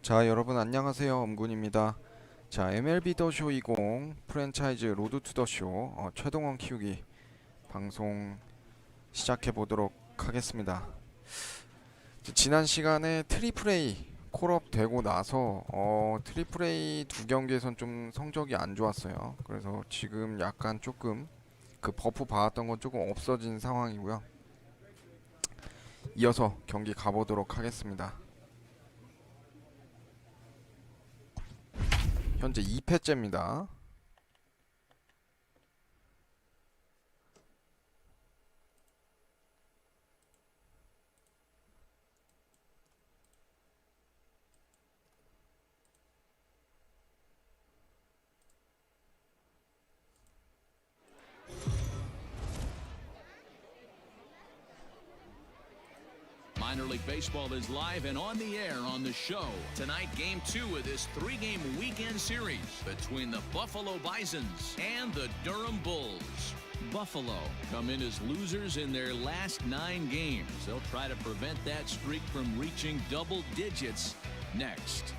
자, 여러분 안녕하세요. 엄군입니다. 자, MLB 더쇼 20 프랜차이즈 로드 투 더쇼 최동원 키우기 방송 시작해 보도록 하겠습니다. 지난 시간에 트리플 A 콜업 되고 나서 트리플 A 두 경기에선 좀 성적이 안 좋았어요. 그래서 지금 약간 조금 그 버프 받았던 건 조금 없어진 상황이고요. 이어서 경기 가보도록 하겠습니다. 현재 2패째입니다. Minor League Baseball is live and on the air on the show. Tonight, Game 2 of this three-game weekend series between the Buffalo Bisons and the Durham Bulls. Buffalo come in as losers in their last 9 games. They'll try to prevent that streak from reaching double digits next.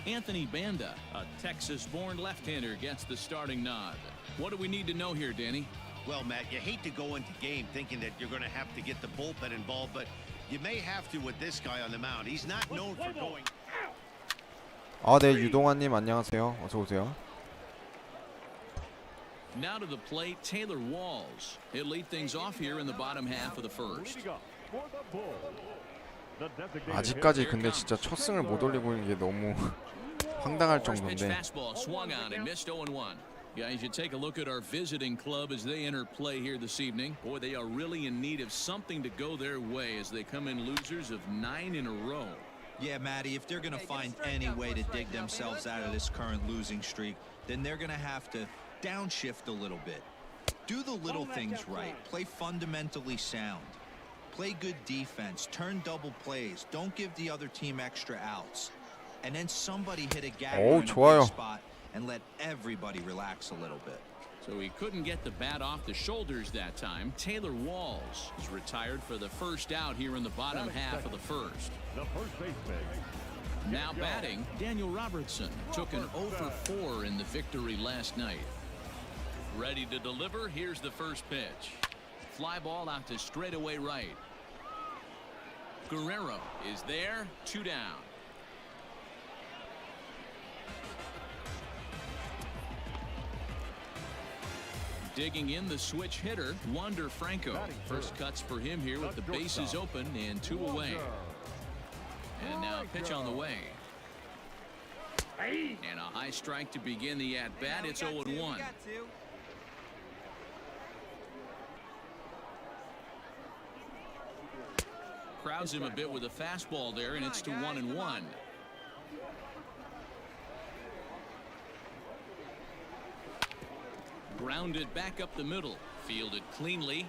Anthony Banda, a Texas-born left-hander, gets the starting nod. What do we need to know here, Danny? Well, Matt, you hate to go into game thinking that you're going to have to get the bullpen involved, but you may have to with this guy on the mound. He's not known for going. 네, 유동환님 안녕하세요. 어서 오세요. Now to the plate, Taylor Walls. He'll lead things off here in the bottom half of the first. 아직까지 근데 진짜 첫 승을 못 올리고 있는 게 너무 황당할 First pitch 정도인데. fastball swung on and missed 0-1. Guys, you take a look at our visiting club as they enter play here this evening. Boy, they are really in need of something to go their way as they come in losers of 9 in a row. Yeah, Matty, if they're going to find any way to dig themselves out of this current losing streak, then they're going to have to downshift a little bit. Do the little things right. Play fundamentally sound. Play good defense. Turn double plays. Don't give the other team extra outs. And then somebody hit a gap in a 좋아요. big spot and let everybody relax a little bit. So he couldn't get the bat off the shoulders that time. Taylor Walls is retired for the first out here in the bottom half of the first. Now batting, Daniel Robertson took an 0 for 4 in the victory last night. Ready to deliver, here's the first pitch. Fly ball out to straightaway right. Guerrero is there, 2 down. Digging in the switch hitter, Wander Franco. First cuts for him here with the bases open and 2 away. And now pitch on the way. And a high strike to begin the at-bat. It's 0-1. Crowds him a bit with a fastball there, and it's to 1-1. Grounded back up the middle, fielded cleanly,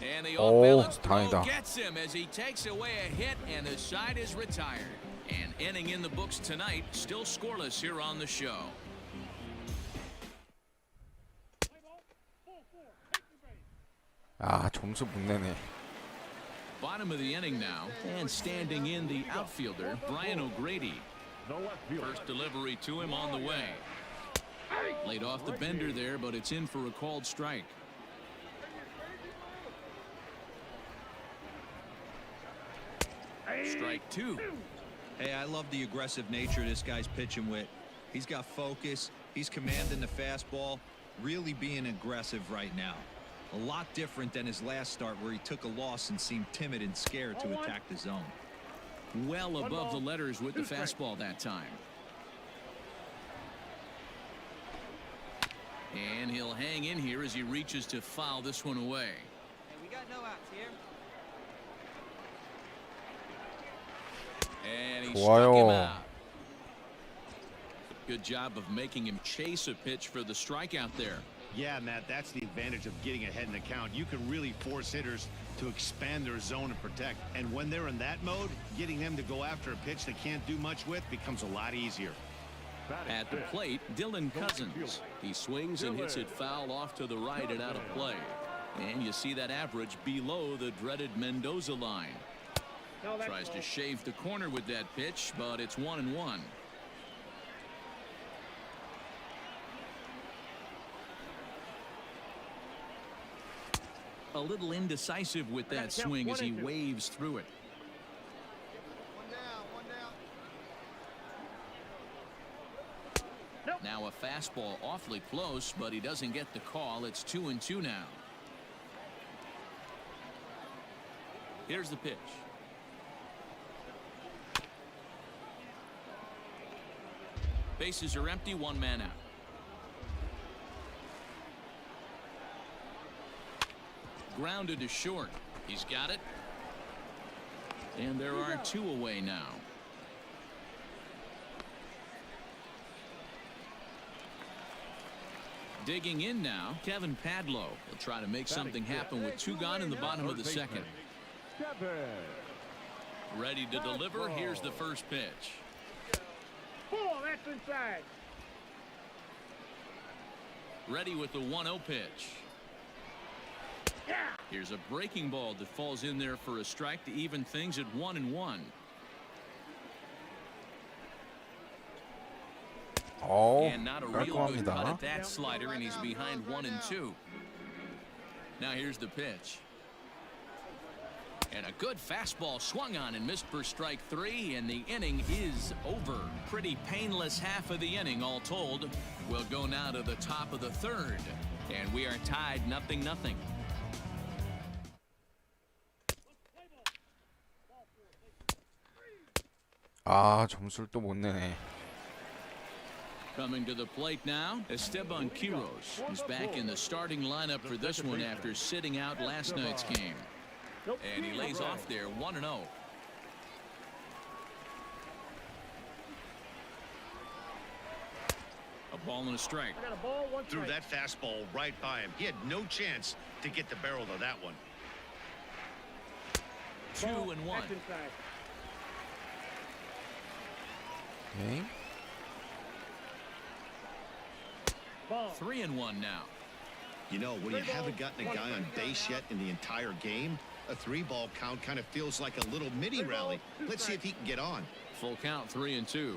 and the off-balance throw gets him as he takes away a hit, and the side is retired. And inning in the books tonight, still scoreless here on the show. 점수 못 내네. Bottom of the inning now, and standing in the outfielder, Brian O'Grady. First delivery to him on the way. Laid off the bender there, but it's in for a called strike. Strike 2. Hey, I love the aggressive nature of this guy's pitching with. He's got focus. He's commanding the fastball, really being aggressive right now. A lot different than his last start where he took a loss and seemed timid and scared to attack the zone. Well above the letters with the fastball that time. And he'll hang in here as he reaches to foul this one away. Hey, we got no outs here. And he struck him out. Good job of making him chase a pitch for the strikeout there. Yeah, Matt, that's the advantage of getting ahead in the count. You can really force hitters to expand their zone and protect. And when they're in that mode, getting them to go after a pitch they can't do much with becomes a lot easier. At the plate, Dylan Cousins. He swings and hits it foul off to the right and out of play. And you see that average below the dreaded Mendoza line. Tries to shave the corner with that pitch, but it's 1-1. A little indecisive with that swing as he waves through it. Now a fastball awfully close, but he doesn't get the call. It's 2-2 now. Here's the pitch. Bases are empty, one man out. Grounded to short. He's got it. And there are two away now. Digging in now, Kevin Padlow will try to make something happen with two gone in the bottom of the second. Ready to deliver. Here's the first pitch. Ball, that's inside. Ready with the 1-0 pitch. Here's a breaking ball that falls in there for a strike to even things at 1-1. And not a real good cut at that slider, and he's behind 1-2. Now here's the pitch. And a good fastball swung on and missed for strike three, and the inning is over. Pretty painless half of the inning all told. We'll go now to the top of the third, and we are tied 0-0. 아, 점수를 또 못 내네. Coming to the plate now, Esteban Quiroz is back in the starting lineup for this one after sitting out last night's game. And he lays off there 1-0. A ball and a strike. Threw that fastball right by him. He had no chance to get the barrel of that one. 2-1. 오케이. 3-1 now. You know, when you haven't gotten a guy on base yet in the entire game, a 3-ball count kind of feels like a little mini rally. Let's see if he can get on. Full count 3-2.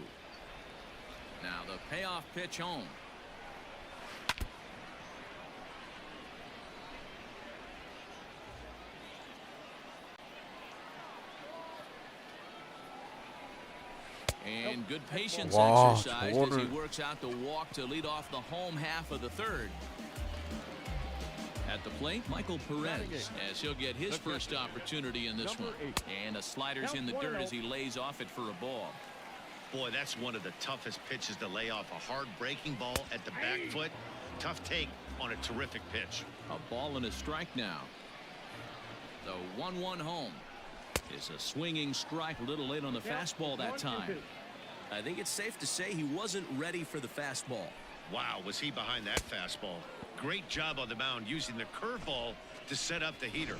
Now the payoff pitch home. And good patience exercise as he works out the walk to lead off the home half of the third. At the plate, Michael Perez, as he'll get his first opportunity in this one. And a slider's in the dirt as he lays off it for a ball. Boy, that's one of the toughest pitches to lay off. A hard breaking ball at the back foot. Tough take on a terrific pitch. A ball and a strike now. The 1-1 home is a swinging strike, a little late on the fastball that time. I think it's safe to say he wasn't ready for the fastball. Wow, was he behind that fastball. Great job on the mound using the curveball to set up the heater.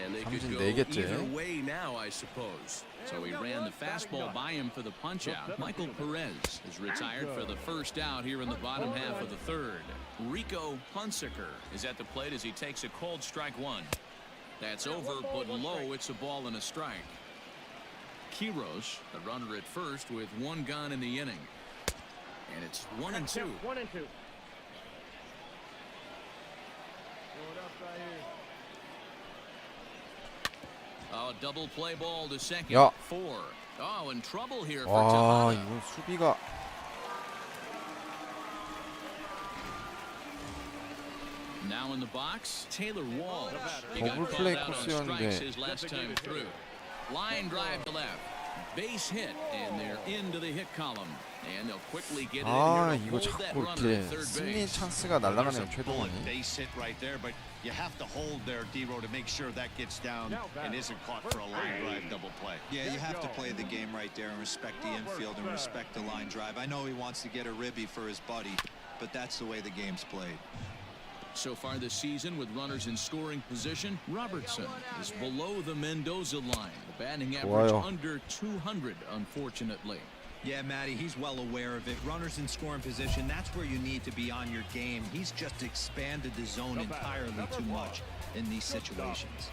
And they could go either way now, I suppose. So he ran the fastball by him for the punch out. Michael Perez is retired for the first out here in the bottom half of the third. Rico Hunsaker is at the plate as he takes a cold strike one. That's over, but low. It's a ball and a strike. Quiroz, the runner at first, with one gone in the inning. And it's 1-2. 1-2. Oh, double play ball to second. 야. 4. Oh, in trouble here for 와, Tejada. 이거 수비가 Now in the box, Taylor Walsh. He 더블 got 플레이 called out on 코스였는데. strikes his last time through. Line drive to left. Base hit, and they're into the hit column. And they'll quickly get it 아, in here 이거 to hold that 자꾸 runner at 이렇게 third 승리 base. 찬스가 날아가네요, 최동원이. Base hit right there, but you have to hold there, D-Row, to make sure that gets down and isn't caught for a line drive double play. Yeah, you have to play the game right there and respect the infield and respect the line drive. I know he wants to get a ribby for his buddy, but that's the way the game's played. So far this season, with runners in scoring position, Robertson is below the Mendoza line. The batting average 좋아요. under 200, unfortunately. Yeah, Matty, he's well aware of it. Runners in scoring position, that's where you need to be on your game. He's just expanded the zone entirely too much in these situations.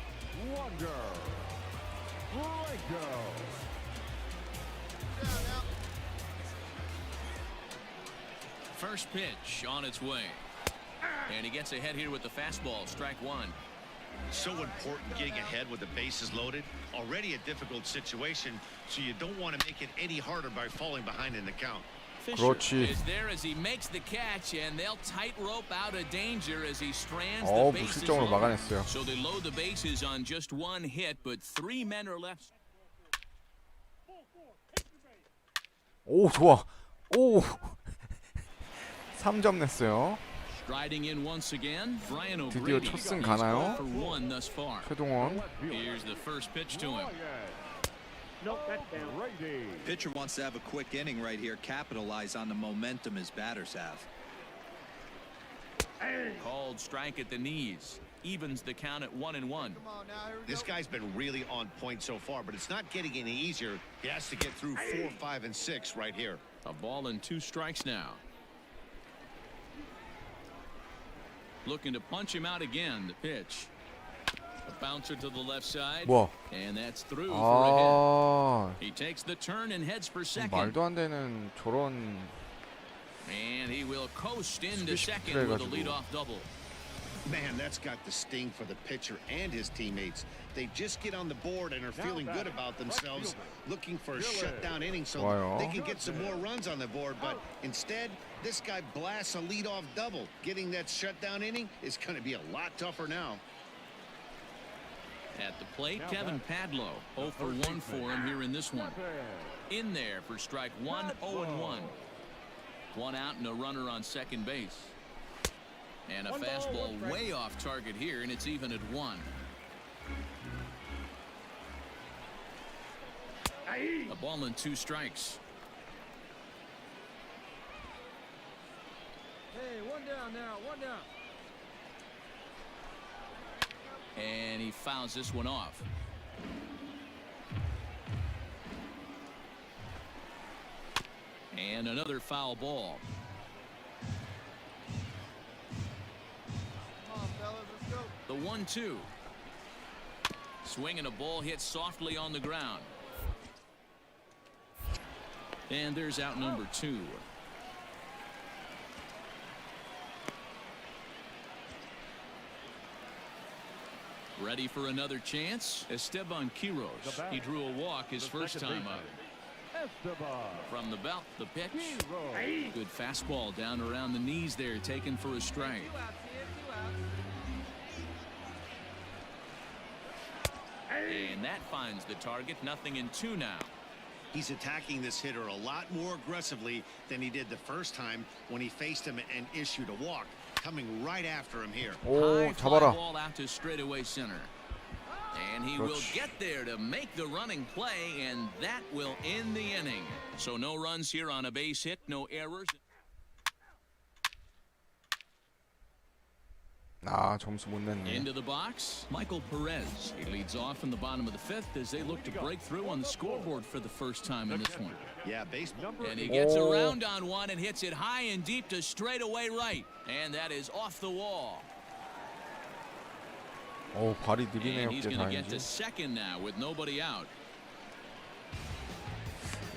First pitch on its way. And he gets ahead here with the fastball. Strike one. So important getting ahead with the bases loaded. Already a difficult situation, so you don't want to make it any harder by falling behind in the count. Fisher 그렇지. is there as he makes the catch, and they'll tightrope out of danger as he strands the bases 무실점으로 loaded. 막아냈어요. So they load the bases on just one hit, but 3 men are left. 오, 좋아. 오. 3점 냈어요. Striding in once again, Brian 드디어 O'Grady. 첫 승 He's 가나요? 0 for 1 thus far. 최동원. Here's the first pitch to him. Nope, that's down. Pitcher wants to have a quick inning right here, capitalize on the momentum his batters have. Called strike at the knees. Evens the count at 1-1. This guy's been really on point so far, but it's not getting any easier. He has to get through 4, 5, and 6 right here. A ball and 2 strikes now. Looking to punch him out again. The pitch. A bouncer to the left side. 뭐야? And that's through for a hit. 아, He takes the turn and heads for second. 말도 안 되는 저런. And he will coast into 스피시 second with a 해가지고. leadoff double. Man, that's got the sting for the pitcher and his teammates. They just get on the board and are feeling good about themselves, looking for a shutdown inning so 좋아요. they can get some more runs on the board. But instead, this guy blasts a leadoff double. Getting that shutdown inning is going to be a lot tougher now. At the plate, Kevin Padlow. 0 for 1 for him here in this one. In there for strike 1, 0-1. 1 out and a runner on second base. And a fastball way off target here, and it's even at 1. A ball and 2 strikes. Hey, one down now, one down. And he fouls this one off. And another foul ball. Come on, fellas, let's go. The 1-2. Swing and a ball hit softly on the ground. And there's out number 2. Ready for another chance? Esteban Quiroz. He drew a walk his first time up. From the belt, the pitch. Good fastball down around the knees there, taken for a strike. 2 outs here, 2 outs. And that finds the target. 0-2 now. He's attacking this hitter a lot more aggressively than he did the first time when he faced him and issued a walk. Coming right after him here. 오, High fly 잡아라. ball out to straightaway center. And he will 그렇지. get there to make the running play, and that will end the inning. So no runs here on a base hit, no errors. 아, 점수 못 냈네. Into the box, Michael Perez. He leads off in the bottom of the 5th as they look to break through on the scoreboard for the first time in this one. Yeah, baseball. And he gets Oh. around on one and hits it high and deep to straightaway right. And that is off the wall. 오, 발이 느리네요. And he's 그게 going to get to 다행이지. second now with nobody out.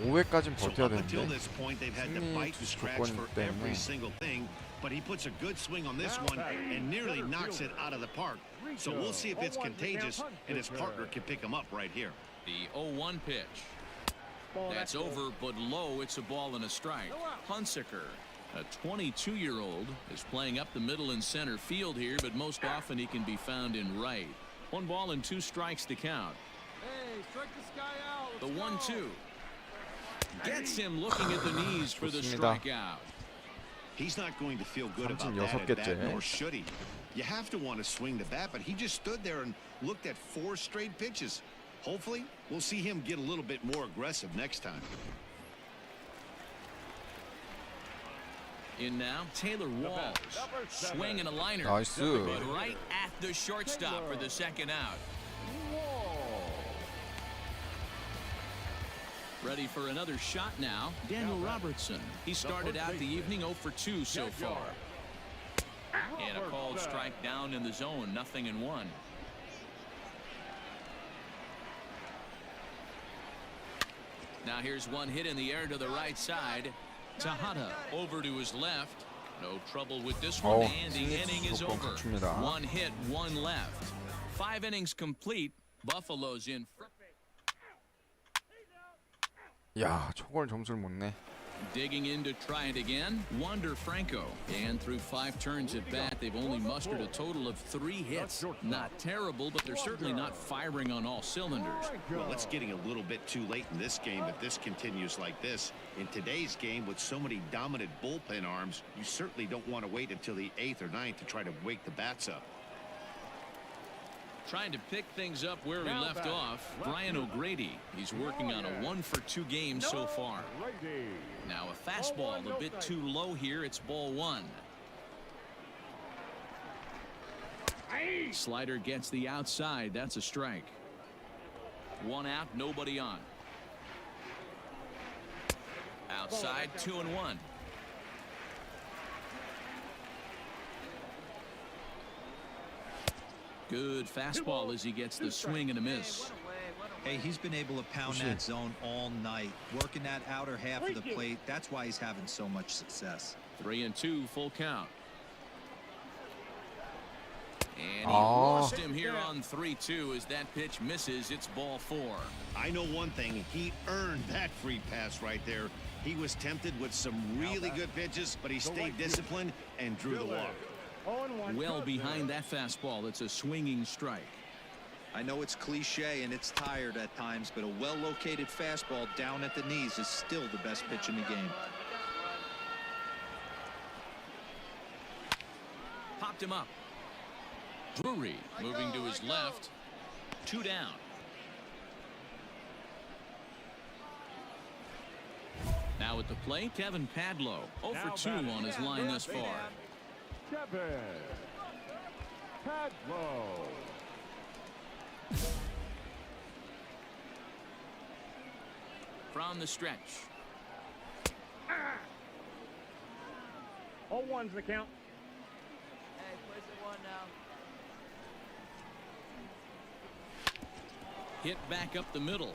5회까지는 So 버텨야 up until 되는데. this point, they've had to 승리 fight and scratch 조건 for 때문에. every single thing. But he puts a good swing on this one and nearly knocks it out of the park. So we'll see if it's contagious and his partner can pick him up right here. The 0-1 pitch. That's over, but low. It's a ball and a strike. Hunsaker, a 22-year-old, is playing up the middle and center field here, but most often he can be found in right. 1 ball and 2 strikes to count. Hey, strike this guy out. The Let's go. 1-2 gets him looking at the knees for the 좋습니다. strikeout. He's not going to feel good about 삼진 that at bat, 6개째. nor should he. You have to want to swing the bat, but he just stood there and looked at 4 straight pitches. Hopefully, we'll see him get a little bit more aggressive next time. In now, Taylor Walls. Swing and a liner. 나이스. But right at the shortstop for the second out. Ready for another shot now, Daniel Robertson. He started out the evening 0 for 2 so far. And a called strike down in the zone, 0-1. Now here's one hit in the air to the right side. Tejada over to his left. No trouble with this one, and the inning is over. One hit, one left. 5 innings complete. Buffalo's in front. 야, 초걸 점수를 못 내. Digging in to try it again, Wander Franco. And through 5 turns at bat, they've only mustered a total of 3 hits. Not terrible, but they're certainly not firing on all cylinders. Well, it's getting a little bit too late in this game if this continues like this. In today's game, with so many dominant bullpen arms, you certainly don't want to wait until the 8th or 9th to try to wake the bats up. Trying to pick things up where we left off, Brian O'Grady. He's working on a 1-for-2 game so far. Now a fastball a bit too low here. It's ball 1. Slider gets the outside. That's a strike. 1 out, nobody on. Outside, 2-1. Good fastball as he gets the swing and a miss. Hey, he's been able to pound that zone all night, working that outer half of the plate. That's why he's having so much success. 3-2, full count. And he lost him here on 3-2 as that pitch misses. It's ball 4. I know one thing. He earned that free pass right there. He was tempted with some really good pitches, but he stayed disciplined and drew the walk. Well behind that fastball. It's a swinging strike. I know it's cliche and it's tired at times, but a well-located fastball down at the knees is still the best pitch in the game. Popped him up. Drury moving to his left. 2 down. Now at the plate, Kevin Padlo. 0 for 2 on his line thus far. Kevin Padlo. From the stretch. 0-1's the count. Hey, place it 1 now. Hit back up the middle.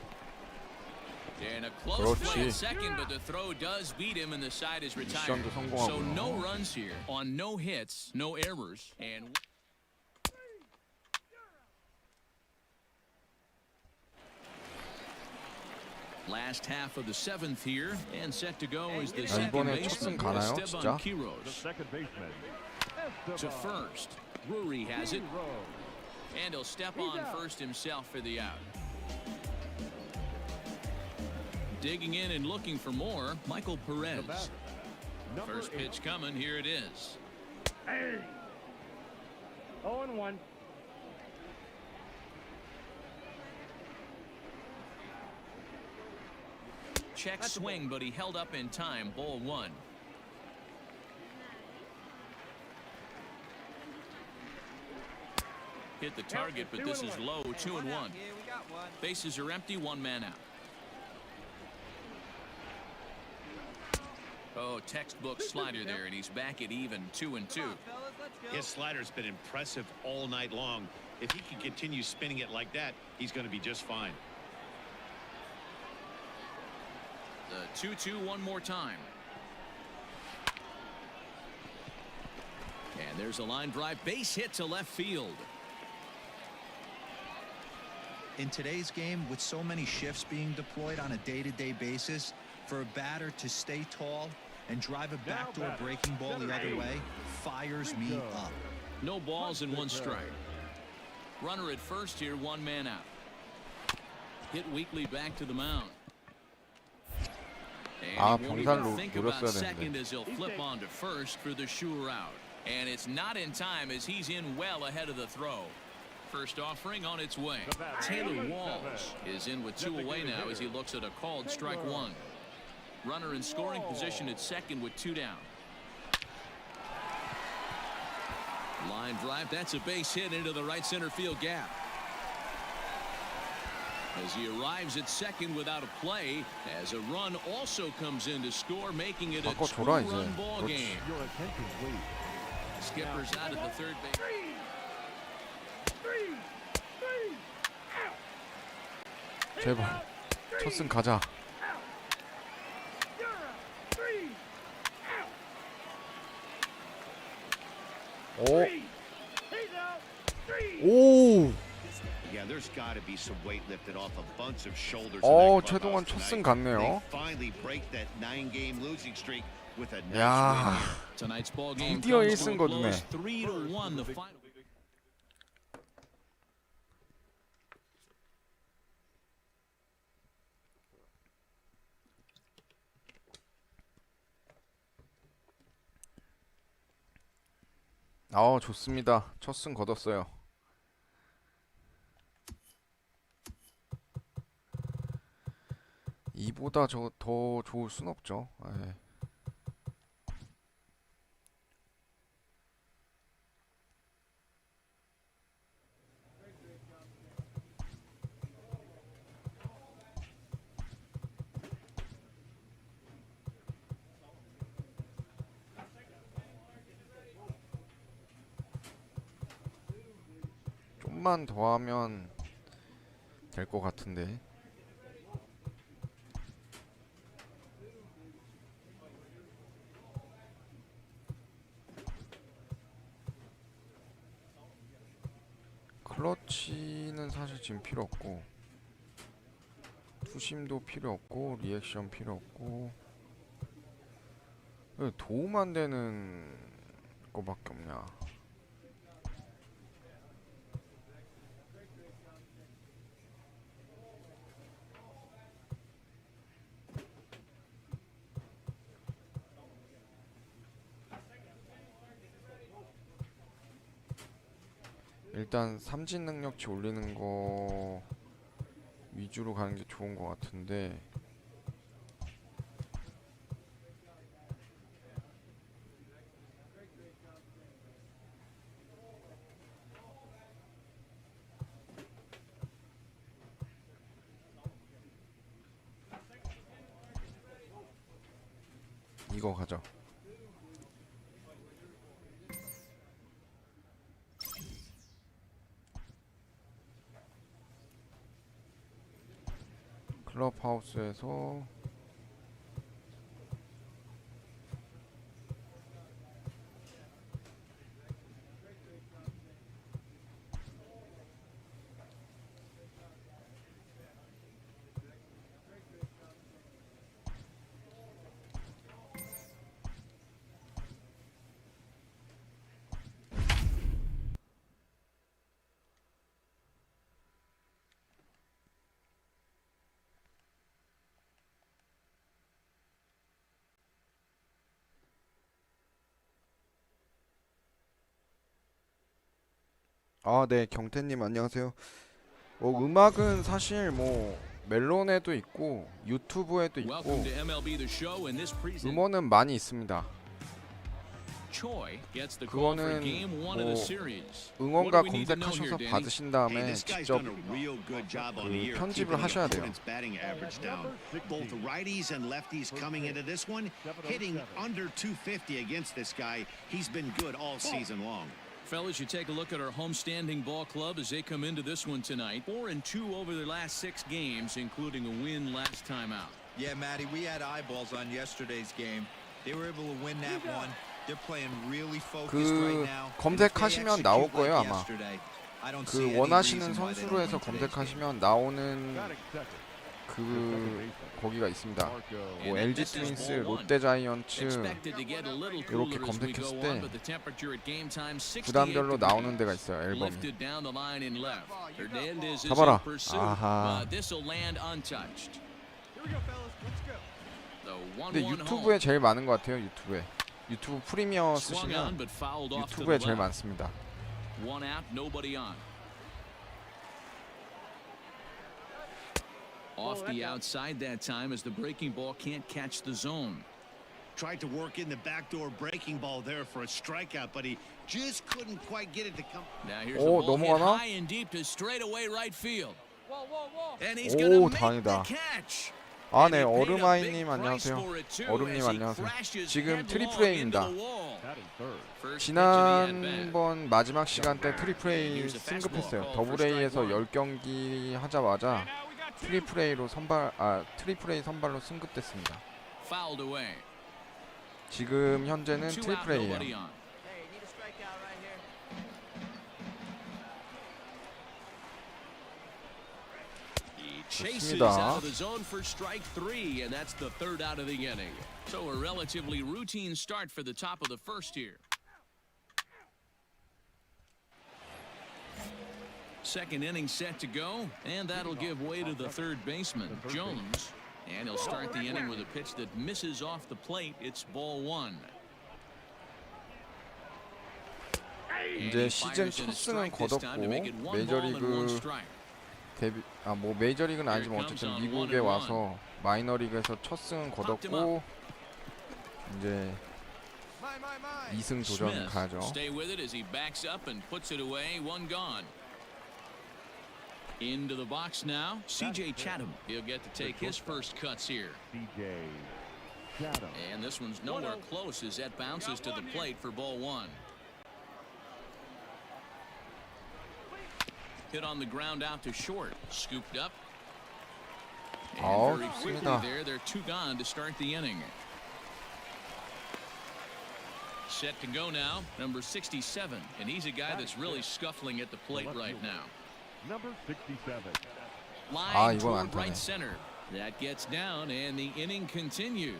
And a close play at second, but the throw does beat him and the side is retired. So no runs here on no hits, no errors, and last half of the 7th here, and set to go is the second baseman, Esteban Quiroz. Second baseman. To first. Drury has it, and he'll step on first himself for the out. Digging in and looking for more, Michael Perez. First pitch coming. Here it is. 0-1. Check swing, but he held up in time. Ball 1. Hit the target, but this is low. 2-1. Bases are empty. 1 man out. Oh, textbook slider there, and he's back at even. 2-2. His slider's been impressive all night long. If he can continue spinning it like that, he's going to be just fine. The 2-2 one more time. And there's a line drive, base hit to left field. In today's game, with so many shifts being deployed on a day-to-day basis, for a batter to stay tall and drive a backdoor breaking ball the other way fires me up. No balls and 1 strike. Runner at first here, 1 man out. Hit weakly back to the mound. And he won't even think about second as he'll flip on to first for the sure out. And it's not in time as he's in well ahead of the throw. First offering on its way. Taylor Walls is in with 2 away now as he looks at a called strike 1. Runner in scoring position at second with 2 down. Line drive. That's a base hit into the right center field gap. As he arrives at second without a play, as a run also comes in to score, making it a 2-run ball game. Skipper's out at the third base. 제발 첫 승 가자. 오. 오. Yeah, there's got to be some weight lifted off a bunch of shoulders. 최동원 첫 승 같네요. They finally break that 9-game losing streak with a nice 야. win. Tonight's ball game 드디어 comes to a 1승 거두네. close 3-1 the final. 좋습니다. 첫 승 거뒀어요. 이보다 더 좋을 순 없죠. 예. 좀만 더 하면 될 것 같은데. 클러치는 사실 지금 필요 없고, 투심도 필요 없고, 리액션 필요 없고, 왜 도움 안 되는 거밖에 없냐. 일단 삼진 능력치 올리는 거 위주로 가는 게 좋은 것 같은데. 이거 가자. 클럽하우스에서 네, 경태님 안녕하세요. 음악은 사실 뭐 멜론에도 있고 유튜브에도 있고 Welcome to MLB The Show and this presentation. 음원은 많이 있습니다. Choi gets the call for 그거는 game 1 of the series. 응원가 What do we need to know 검색하셔서 here, Danny? 받으신 Hey, 다음에 this guy's 직접 done a real good job on the year 편집을 keeping 하셔야 the 돼요. opponent's batting average down. Both righties and lefties coming into this one, hitting under 250 against this guy. He's been good all season long. Fellas, you take a look at our homestanding ball club as they come into this one tonight. 4-2 over their last 6 games, including a win last time out. Yeah, Matty, we had eyeballs on yesterday's game. They were able to win that one. They're playing really focused right now. 검색하시면 나올 거예요, 아마. 원하시는 선수로 해서 검색하시면 나오는 거기가 있습니다. 뭐 LG 트윈스, 롯데 자이언츠 이렇게 검색했을 때 구단별로 나오는 데가 있어요. 앨범이. 잡아라. 아하. 근데 유튜브에 제일 많은 것 같아요. 유튜브 프리미어 쓰시면 유튜브에 제일 많습니다. One out, nobody on. Off the outside that time as the breaking ball can't catch the zone. Tried to work in the backdoor breaking ball there for a strikeout, but he just couldn't quite get it to come. Now here's the ball hit 넘어가나? high and deep to straightaway right field. Whoa, whoa, whoa. And he's gonna make 다행이다. the catch. 네, 얼음아이님 안녕하세요. 얼음님 안녕하세요. 지금 트리플레이입니다. 지난번 마지막 시간 때 트리플레이 승급했어요. 더블A에서 10경기 하자마자 트리플레이 선발로 승급됐습니다. 지금 현재는 트리플레이예요. Hey, need a strikeout right here. chases 좋습니다. out of the zone for strike three, and that's the third out of the inning. So a relatively routine start for the top of the first here. Second inning set to go, and that'll give way to the third baseman, Jones. And he'll start the inning with a pitch that misses off the plate. It's ball one. 이제 시즌 첫 승은 거뒀고 메이저리그 데뷔 뭐 메이저리그는 아니지만 어쨌든 미국에 와서 마이너리그에서 첫 승은 거뒀고 이제 2승 도전 가죠. Stay with it as he backs up and puts it away. One gone. Into the box now, C.J. Chatham. He'll get to take his first cuts here. C.J. Chatham. And this one's nowhere close as that bounces to the plate for ball one. Hit on the ground out to short. Scooped up. And very quickly there, they're two gone to start the inning. Set to go now, number 67. And he's a guy that's really scuffling at the plate right now. Number 67. Line toward right center. That gets down, and the inning continues.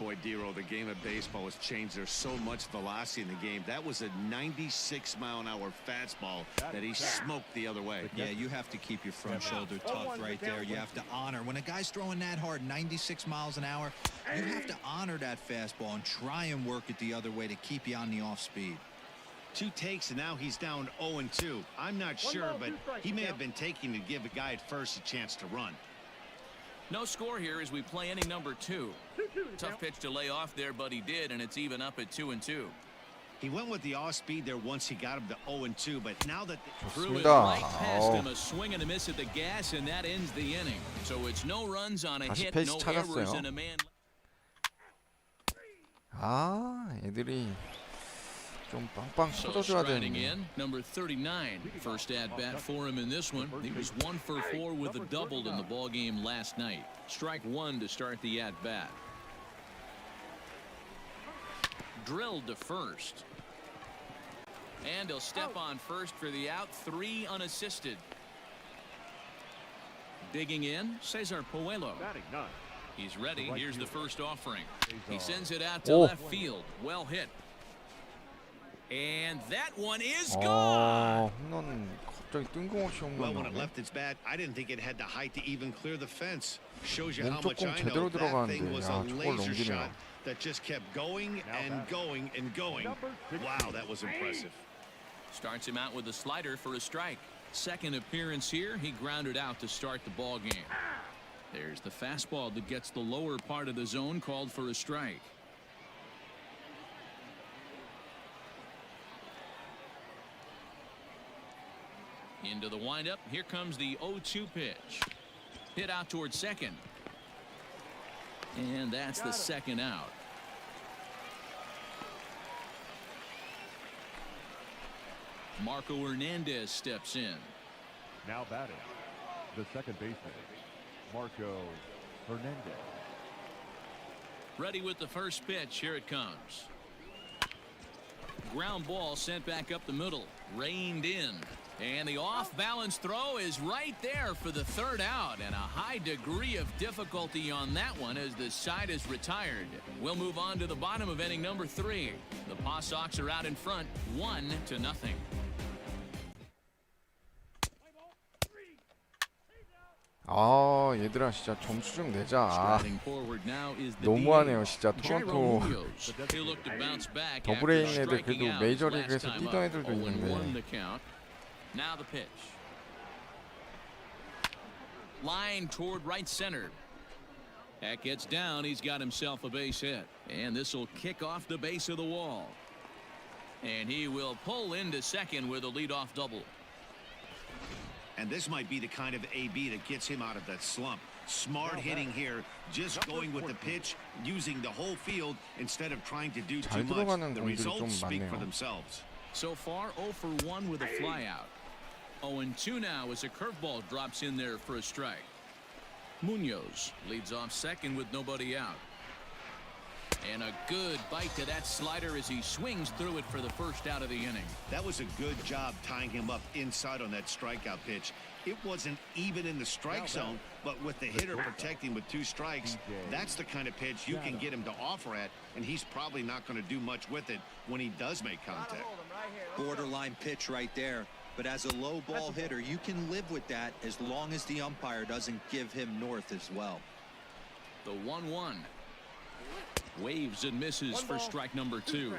Boy, Dero, the game of baseball has changed. There's so much velocity in the game. That was a 96-mile-an-hour fastball that he smoked the other way. Yeah, you have to keep your front shoulder tough right there. You have to honor. When a guy's throwing that hard, 96 miles an hour, you have to honor that fastball and try and work it the other way to keep you on the off speed. 2 takes, and now he's down 0-2. I'm not sure, but he may have been taking to give a guy at first a chance to run. No score here as we play inning number 2. Tough pitch to lay off there, but he did, and it's even up at 2-2. He went with the off speed there once he got him to 0-2, but now that threw it right past him, a swing and a miss at the gas, and that ends the inning. So it's no runs on a hit, no errors, and a man. 애들이 좀 빵빵 터져줘야 되는데. Number 39, first at bat for him in this one. He was 1 for 4 with a double in the ball game last night. Strike one to start the at bat. Drilled to first, and he'll step on first for the out. 3 unassisted. Digging in, Cesar Puello. He's ready. Here's the first offering. He sends it out to left field. Well hit. And that one is gone. 홈런 갑자기 뜬금없이 well, when it 홈런. left its bat, I didn't think it had the height to even clear the fence. Shows you how 몸쪽 much 공 I know. 제대로 That thing 들어가는데 was 야 a 저걸 laser 넘기네요. shot that just kept going and going and going. Wow, that was impressive. Starts him out with a slider for a strike. Second appearance here, he grounded out to start the ball game. There's the fastball that gets the lower part of the zone, called for a strike. Into the windup. Here comes the 0-2 pitch. Hit out towards second. And that's the second out. Marco Hernandez steps in. Now batting, the second baseman, Marco Hernandez. Ready with the first pitch. Here it comes. Ground ball sent back up the middle. Reined in. And the off-balance throw is right there for the third out. And a high degree of difficulty on that one as the side is retired. We'll move on to the bottom of inning number 3. The Paw Sox are out in front, 1-0. 얘들아 진짜 점수 좀 내자. 너무하네요 진짜. 토론토 더블에 있는 애들 그래도 메이저리그에서 뛰던 애들도 있는데. Now the pitch. Line toward right center. That gets down. He's got himself a base hit. And this will kick off the base of the wall. And he will pull into second with a leadoff double. And this might be the kind of AB that gets him out of that slump. Smart hitting here, just going with the pitch, using the whole field instead of trying to do too much. The results speak for themselves. So far, 0 for 1 with a flyout. 0-2 now as a curveball drops in there for a strike. Munoz leads off second with nobody out. And a good bite to that slider as he swings through it for the first out of the inning. That was a good job tying him up inside on that strikeout pitch. It wasn't even in the strike zone, but with the hitter protecting with 2 strikes, that's the kind of pitch you can get him to offer at, and he's probably not going to do much with it when he does make contact. Borderline pitch right there. But as a low ball hitter, you can live with that as long as the umpire doesn't give him north as well. The 1-1. Waves and misses for strike number 2.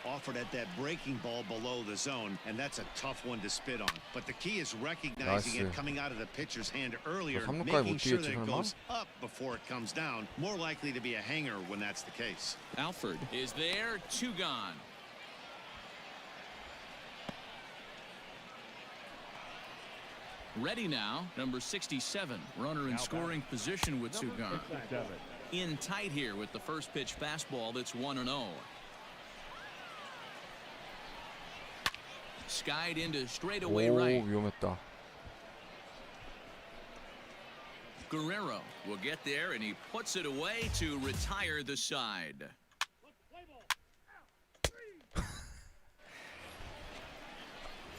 Offered at that breaking ball below the zone, and that's a tough one to spit on. But the key is recognizing it coming out of the pitcher's hand earlier, making sure that it goes up before it comes down. More likely to be a hanger when that's the case. Alford is there, 2 gone. Ready now, number 67, runner in scoring position with 2 gone. In tight here with the first pitch fastball that's 1-0. Skied into straightaway right. 위험했다. Guerrero will get there, and he puts it away to retire the side.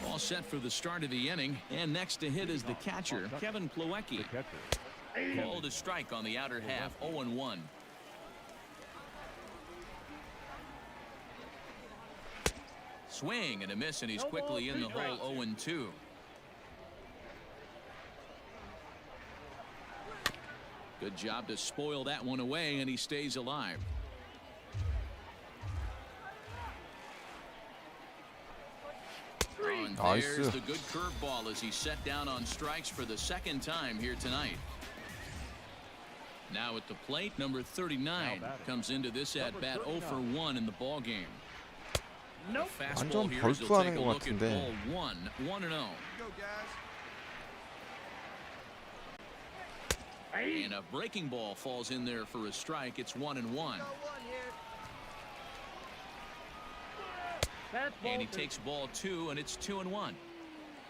All set for the start of the inning, and next to hit is the catcher, Kevin Plawecki. Called a strike on the outer half, 0-1. Swing and a miss, and he's quickly in the hole, 0-2. Good job to spoil that one away, and he stays alive. And there's the good curveball as he's set down on strikes for the second time here tonight. Now at the plate, number 39 comes into this at bat 0 for 1 in the ball game. 완전 벌프하는 것 같은데. 1-0. And a breaking ball falls in there for a strike. It's 1-1. And he takes ball 2, and it's 2-1.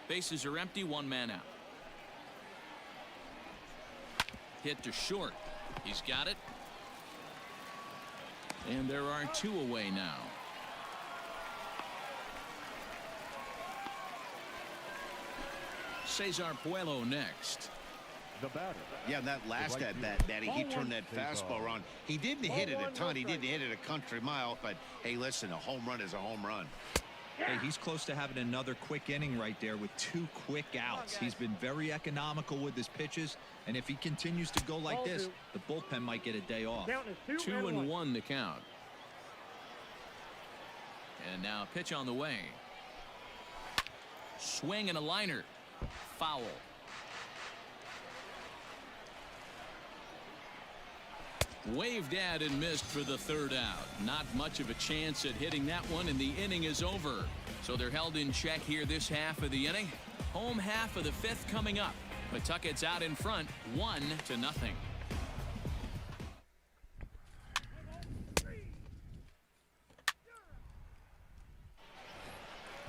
Bases are empty, 1 man out. Hit to short. He's got it. And there are 2 away now. Cesar Puello next. The batter. Yeah, that last at bat, Matty, he turned that fastball around. He didn't hit it a ton. He didn't hit it a country mile. But, hey, listen, a home run is a home run. Hey, he's close to having another quick inning right there with 2 quick outs. He's been very economical with his pitches. And if he continues to go like this, the bullpen might get a day off. 2-1 to count. And now a pitch on the way. Swing and a liner. Foul. Waved at and missed for the 3rd out. Not much of a chance at hitting that one, and the inning is over. So they're held in check here this half of the inning. Home half of the 5th coming up. Pawtucket's out in front, 1-0.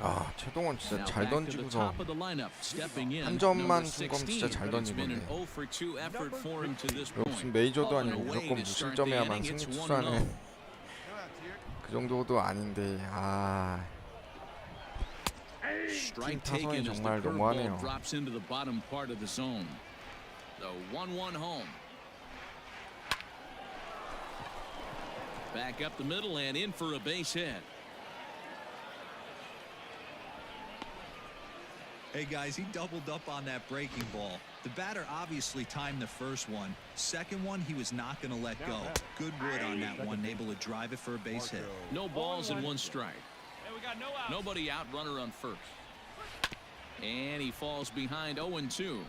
아, 최동원 진짜 잘 던지고서 한 점만 준 거면 진짜 잘 던진 건데. 무슨 메이저도 아니고 무조건 무실점해야만 승리 투수하는 그 정도도 아닌데. 아, 팀 타선이 정말 너무하네요. Back up the middle and in for a base hit. Hey guys, he doubled up on that breaking ball. The batter obviously timed the first one. Second one, he was not going to let go. Good wood on that one, able to drive it for a base hit. No balls and 1 strike. Nobody out, runner on first. And he falls behind 0-2.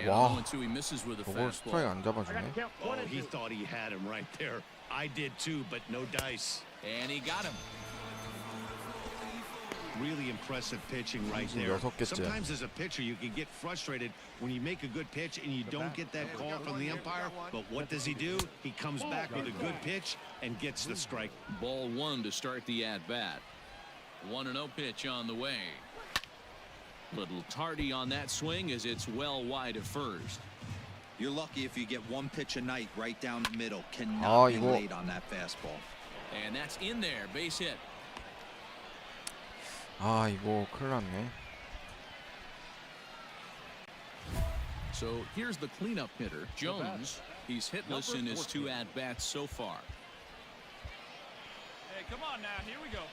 와, he misses with a 저걸 스트라이크 안 잡아주네. Oh, he thought he had him right there. I did too, but no dice. And he got him. Really impressive pitching right there. Sometimes as a pitcher you can get frustrated when you make a good pitch and you don't get that call from the umpire. But what does he do? He comes back with a good pitch and gets the strike. Ball 1 to start the at-bat. 1-0 pitch on the way. Little tardy on that swing as it's well wide of first. You're lucky if you get 1 pitch a night right down the middle. Cannot be late on that fastball. And that's in there. Base hit. 아, 이거 큰일 났네. So here's the cleanup hitter, Jones. He's hitless in his 2 at-bats so far. Hey, come on now. Here we go.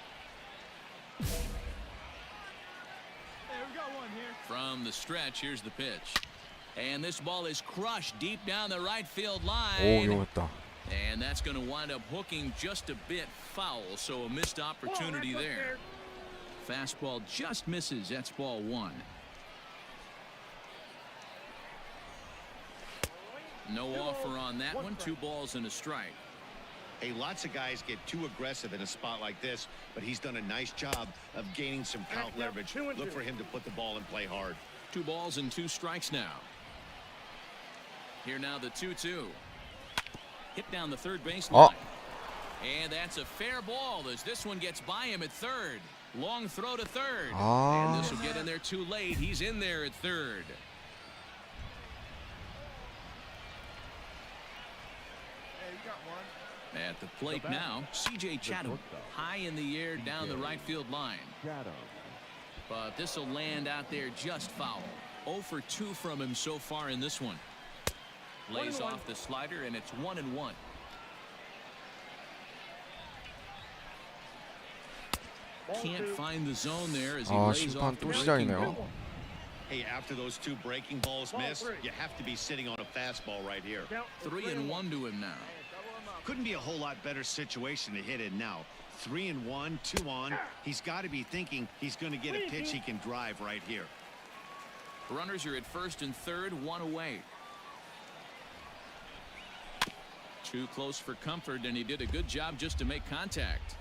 Hey, we got one here. From the stretch, here's the pitch. And this ball is crushed deep down the right field 오, line. 위험했다. And that's going to wind up hooking just a bit foul, so a missed opportunity there. Fastball just misses. That's ball 1. No offer on that one. 2 balls and a strike. Hey, lots of guys get too aggressive in a spot like this, but he's done a nice job of gaining some count leverage. Look for him to put the ball in play hard. 2 balls and 2 strikes now. Here now the 2-2. Hit down the third baseline. And that's a fair ball as this one gets by him at third. Long throw to third. And this will get in there too late. He's in there at third. Hey, we got one. At the plate now, C.J. Chatham high in the air down the right field line. But this will land out there just foul. 0 for 2 from him so far in this one. Lays off the slider, and it's 1-1. Can't find the zone there as he lays off the 심판 또 breaking 시작이네요. ball. Hey, after those 2 breaking balls miss, you have to be sitting on a fastball right here. 3-1 to him now. Couldn't be a whole lot better situation to hit in now. 3-1, 2 on. He's got to be thinking he's going to get a pitch he can drive right here. Runners are at first and third, 1 away. Too close for comfort, and he did a good job just to make contact.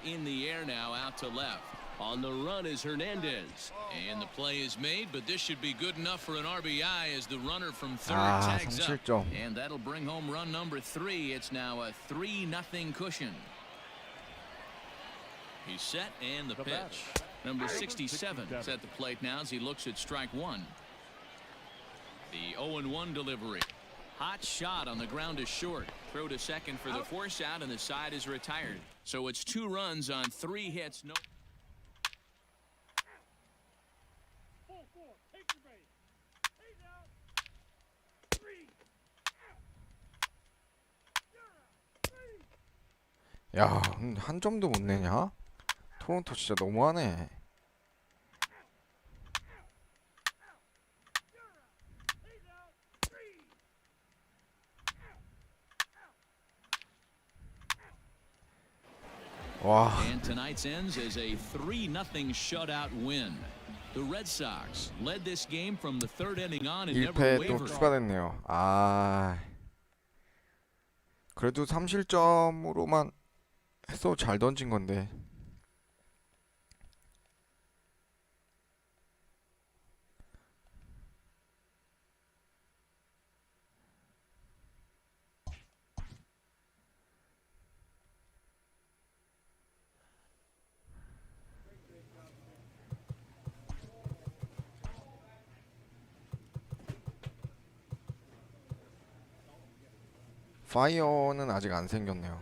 In the air now, out to left. On the run is Hernandez. And the play is made, but this should be good enough for an RBI as the runner from third tags up. 3실점. And that'll bring home run number 3. It's now a 3-0 cushion. He's set, and the pitch. Number 67 is at the plate now as he looks at strike 1. The 0-1 delivery. Hot shot on the ground is short. Throw to second for the force out, and the side is retired. So it's 2 runs on 3 hits. No. 야, 한 점도 못 내냐? 토론토 진짜 너무하네. 와. And tonight's ends as a 3-0 shutout win. The Red Sox led this game from the 3rd inning on and never 1패 또 wavered. 추가됐네요. 아. 그래도 3실점으로만 해서 잘 던진 건데. 파이어는 아직 안 생겼네요.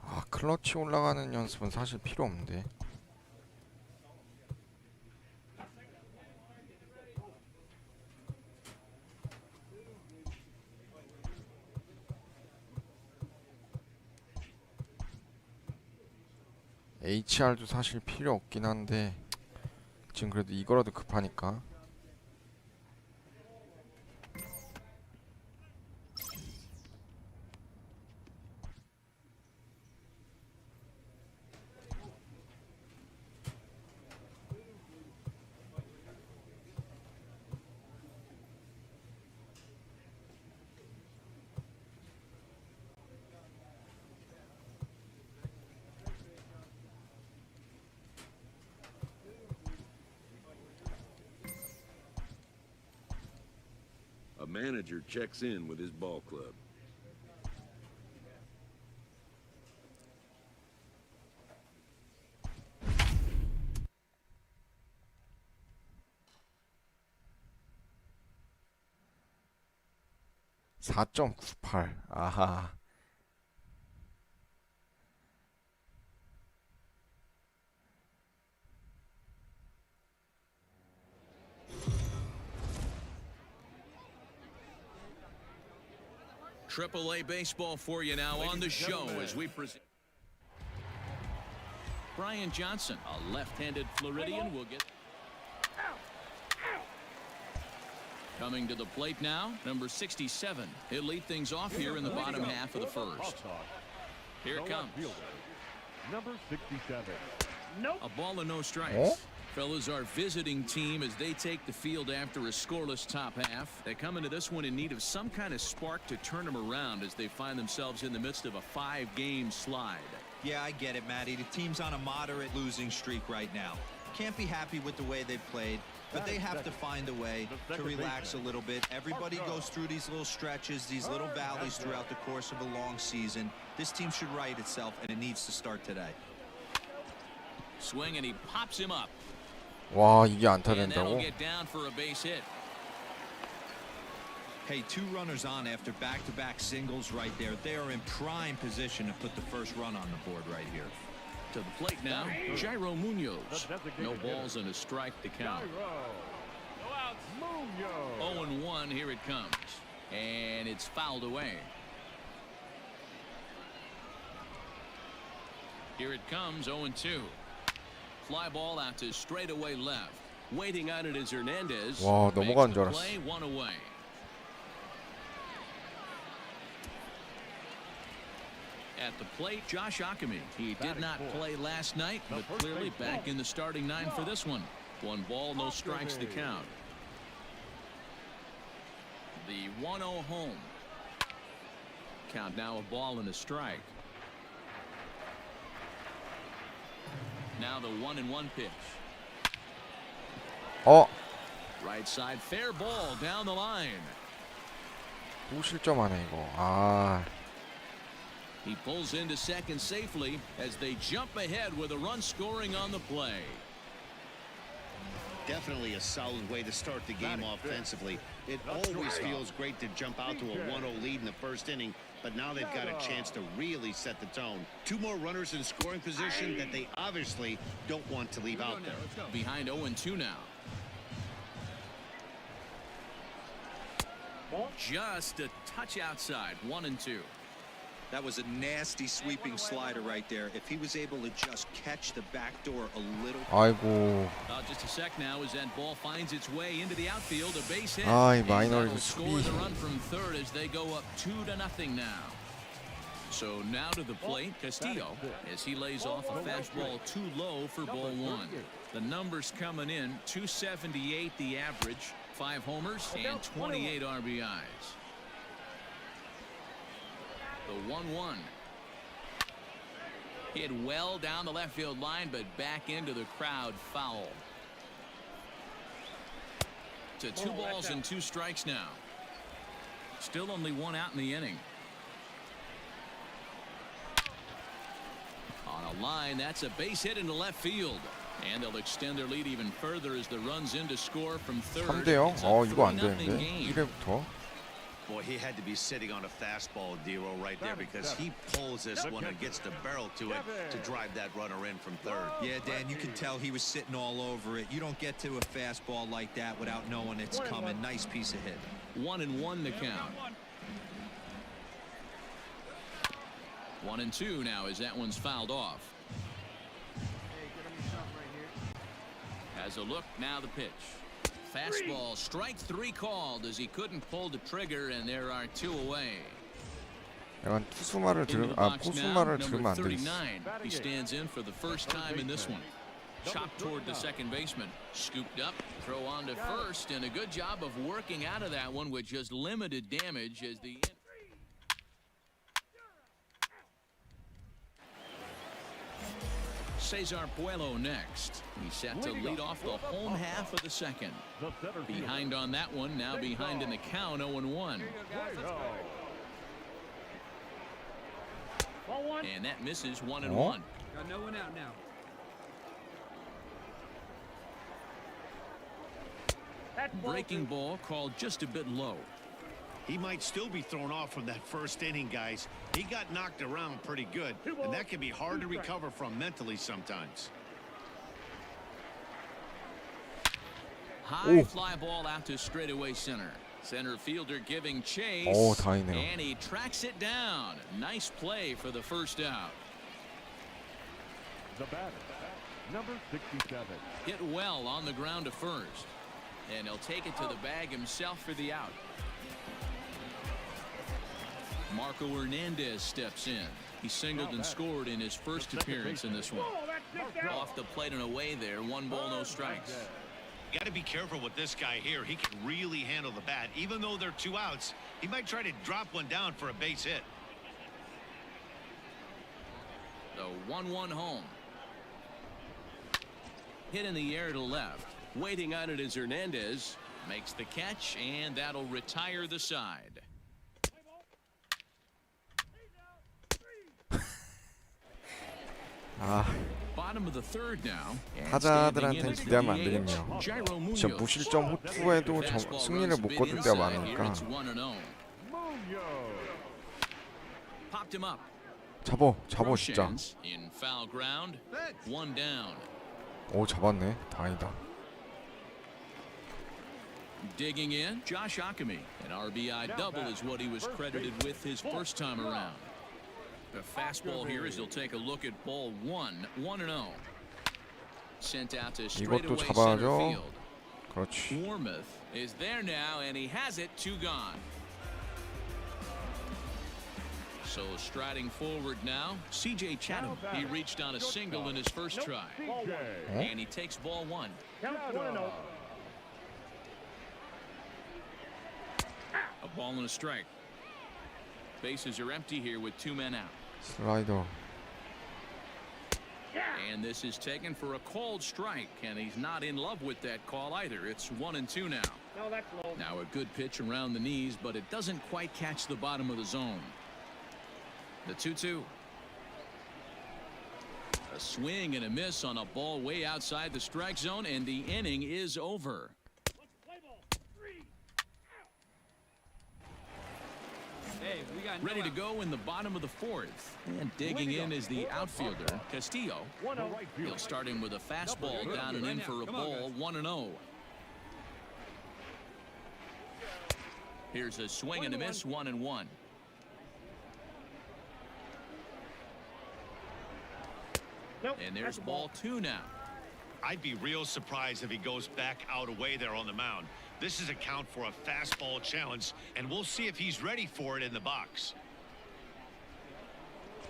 아, 클러치 올라가는 연습은 사실 필요 없는데. HR도 사실 필요 없긴 한데 지금 그래도 이거라도 급하니까. A manager checks in with his ball club. 4.98. 아하. AAA baseball for you now on the show as we present. Brian Johnson, a left-handed Floridian, will get. Coming to the plate now, number 67. He'll lead things off here in the bottom half of the first. Here it comes. Number 67. A ball and no strikes. Fellas, our visiting team, as they take the field after a scoreless top half, they come into this one in need of some kind of spark to turn them around as they find themselves in the midst of a 5-game slide. Yeah, I get it, Matty. The team's on a moderate losing streak right now. Can't be happy with the way they've played, but they have to find a way to relax a little bit. Everybody goes through these little stretches, these little valleys throughout the course of a long season. This team should right itself, and it needs to start today. Swing, and he pops him up. 와, 이게 안타 And that'll 된다고? get down for a base hit. Hey, 2 runners on after back-to-back singles right there. They are in prime position to put the first run on the board right here. To the plate now, Jairo Munoz. No balls and a strike to count. 0-1, here it comes. And it's fouled away. Here it comes, 0-2. Fly ball out to straightaway left. Waiting on it is Hernandez. 와, 넘어가는 줄 알았어. Play, 1 away. At the plate, Josh Ockamy. He did not play last night, but clearly back in the starting 9 for this one. 1 ball, no strikes to count. The 1-0 home. Count now, a ball and a strike. Now the 1-1 pitch. Right side, fair ball down the line. 또 실점하네 이거. 아. He pulls into second safely as they jump ahead with a run scoring on the play. Definitely a solid way to start the game offensively. It always feels great to jump out to a 1-0 lead in the first inning, but now they've got a chance to really set the tone. 2 more runners in scoring position that they obviously don't want to leave out there. Behind 0-2 now. Just a touch outside, 1-2. That was a nasty sweeping slider right there. If he was able to just catch the back door a little. 아이고. Just a sec now as that ball finds its way into the outfield, a base hit. 아, 이 And 마이너리그 that'll score 수비. the run from third as they go up 2-0 now. So now to the plate, Castillo, as he lays off a fastball too low for ball 1. The numbers coming in, 278 the average, 5 homers and 28 RBIs. The 1-1. Hit well down the left field line, but back into the crowd, foul. To 2 balls and 2 strikes now. Still only 1 out in the inning. On a line, that's a base hit into left field. And they'll extend their lead even further as the runs in to score from third. 3대0? It's a 이거 안 3-0 되는데. game. 1회부터. Boy, he had to be sitting on a fastball, Dero, right there, because he pulls this one and gets the barrel to it to drive that runner in from third. Yeah, Dan, you can tell he was sitting all over it. You don't get to a fastball like that without knowing it's coming. Nice piece of hit. 1-1 the count. 1-2 now as that one's fouled off. Has a look, now the pitch. Fastball, strike 3 called as he couldn't pull the trigger, and there are 2 away. 약간 투수말을 포수말을 들으면 안 돼. 39. He stands in for the first time in this one. Chopped toward the second baseman. Scooped up, throw on to first, and a good job of working out of that one with just limited damage as the. Cesar Puello next. He's set to lead off the home half of the second. Behind on that one, now behind in the count, 0-1. And that misses 1-1. Got no one out now. Breaking ball called just a bit low. He might still be thrown off from that first inning, guys. He got knocked around pretty good, and that can be hard to recover from mentally sometimes. High fly ball out to straightaway center. Center fielder giving chase. 다행이네요. And he tracks it down. Nice play for the first out. The batter, number 67. Hit well on the ground to first. And he'll take it to the bag himself for the out. Marco Hernandez steps in. He singled and scored in his first appearance in this one. Off the plate and away there. 1 ball, no strikes. You got to be careful with this guy here. He can really handle the bat. Even though they're 2 outs, he might try to drop one down for a base hit. The 1-1 home. Hit in the air to left. Waiting on it is Hernandez. Makes the catch, and that'll retire the side. Bottom of the third now. 타자들한테는 기대하면 안 되겠네요. 진짜 무실점 호투에도 승리를 못 거둘 때가 많으니까. Popped him up. 잡어 진짜. In foul ground. 1 down. 오, 잡았네. 다행이다. Digging in, Josh Ockamy. An RBI double is what he was credited with his first time around. The fastball here as he'll take a look at ball 1, 1-0. Sent out to straightaway center field. 그렇지. Warmouth is there now, and he has it. 2 gone. So striding forward now, C.J. Chatham. He reached on a single in his first try. And he takes ball 1. A ball and a strike. Bases are empty here with 2 men out. 슬라이더. And this is taken for a called strike, and he's not in love with that call either. It's 1-2 now. Now a good pitch around the knees, but it doesn't quite catch the bottom of the zone. The 2-2. A swing and a miss on a ball way outside the strike zone, and the inning is over. Hey, we got Ready to go in the bottom of the 4th. And digging in is the outfielder, Castillo. He'll start him with a fastball down and in for a ball. 1-0. Here's a swing and a miss. 1-1. And there's ball 2 now. I'd be real surprised if he goes back out away there on the mound. This is a count for a fastball challenge, and we'll see if he's ready for it in the box.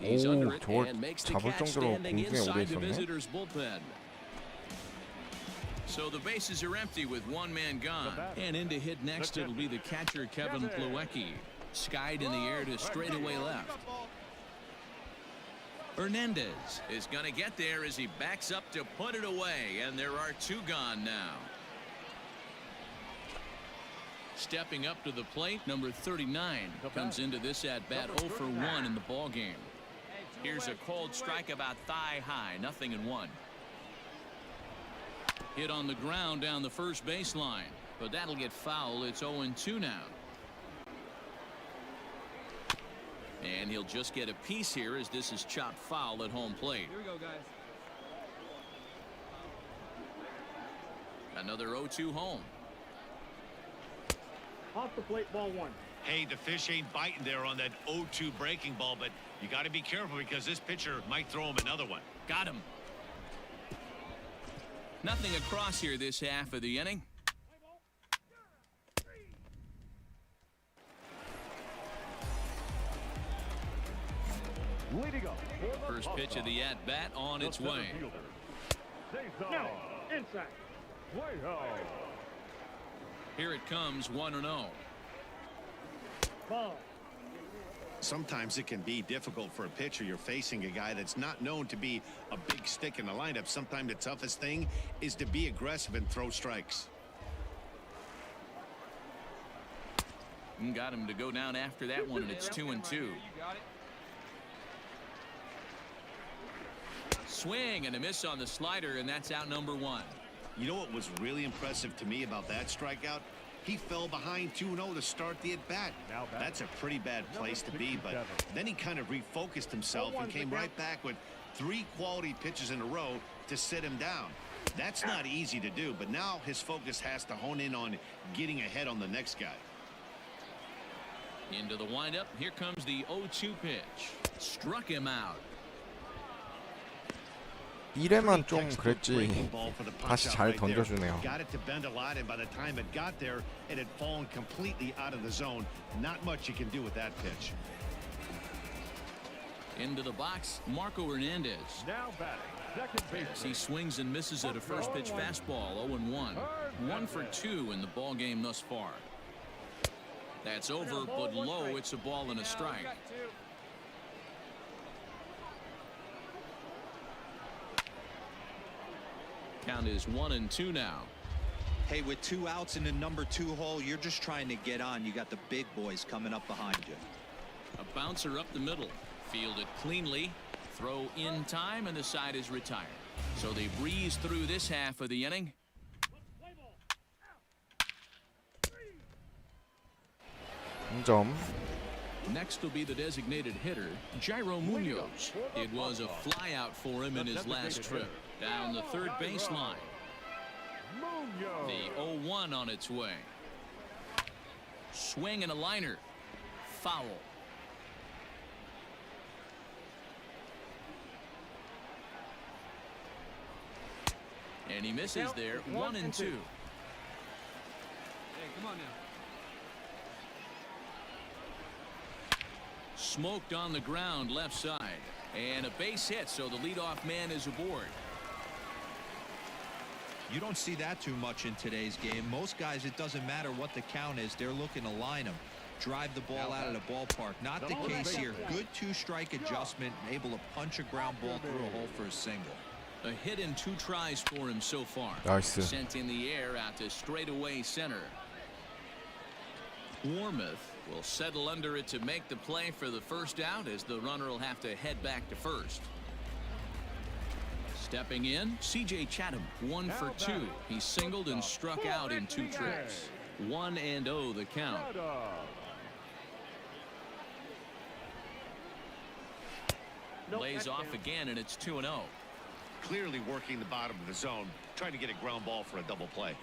He's under it 저걸 and makes the 잡을 catch 정도로 standing 공중에 오래 inside the 있었네. visitor's bullpen. So the bases are empty with 1 man gone. And in to hit next, it'll be the catcher, Kevin Plawecki. Skied in the air to straightaway left. Hernandez is going to get there as he backs up to put it away, and there are 2 gone now. Stepping up to the plate, number 39 comes into this at bat 0 for 1 in the ball game. Here's a cold strike about thigh high, 0-1. Hit on the ground down the first baseline, but that'll get foul. It's 0-2 now. And he'll just get a piece here as this is chopped foul at home plate. Here we go, guys. Another 0-2 home. Off the plate, ball 1. Hey, the fish ain't biting there on that 0-2 breaking ball, but you got to be careful because this pitcher might throw him another one. Got him. Nothing across here this half of the inning. Leading up. First pitch of the at-bat on its way. No, inside. Here it comes, 1-0. Ball. Sometimes it can be difficult for a pitcher. You're facing a guy that's not known to be a big stick in the lineup. Sometimes the toughest thing is to be aggressive and throw strikes. Got him to go down after that one, and it's 2-2. Swing and a miss on the slider, and that's out number 1. You know what was really impressive to me about that strikeout? He fell behind 2-0 to start the at-bat. That's a pretty bad place to be, but then he kind of refocused himself and came right back with 3 quality pitches in a row to sit him down. That's not easy to do, but now his focus has to hone in on getting ahead on the next guy. Into the windup. Here comes the 0-2 pitch. Struck him out. 1회만 좀 그랬지 다시 잘 던져주네요. Got it to bend a lot, and by the time it got there, it had fallen completely out of the zone. Not much you can do with that pitch. Into the box, Marco Hernandez. Now batting, second As baseman. he swings and misses at a first pitch fastball. 0-1. 1 for 2 in the ball game thus far. That's over, but low. It's a ball and a strike. Count is 1-2 now. Hey, with 2 outs in the number 2 hole, you're just trying to get on. You got the big boys coming up behind you. A bouncer up the middle. Fielded cleanly. Throw in time, and the side is retired. So they breeze through this half of the inning. 점. Next will be the designated hitter, Jairo Munoz. It was a flyout for him in his last trip. Down the third baseline. The 0-1 on its way. Swing and a liner. Foul. And he misses there. 1-2. Hey, come on now. Smoked on the ground left side. And a base hit, so the leadoff man is aboard. You don't see that too much in today's game. Most guys, it doesn't matter what the count is. They're looking to line them. Drive the ball out of the ballpark. Not the case here. Good 2-strike adjustment. Able to punch a ground ball through a hole for a single. A hit and 2 tries for him so far. 나이스. Sent in the air out to straightaway center. Warmouth will settle under it to make the play for the first out, as the runner will have to head back to first. Stepping in, C.J. Chatham, 1 for 2. He singled and struck out in 2 trips. 1-0 the count. Lays off again, and it's 2-0. Clearly working the bottom of the zone, trying to get a ground ball for a double play.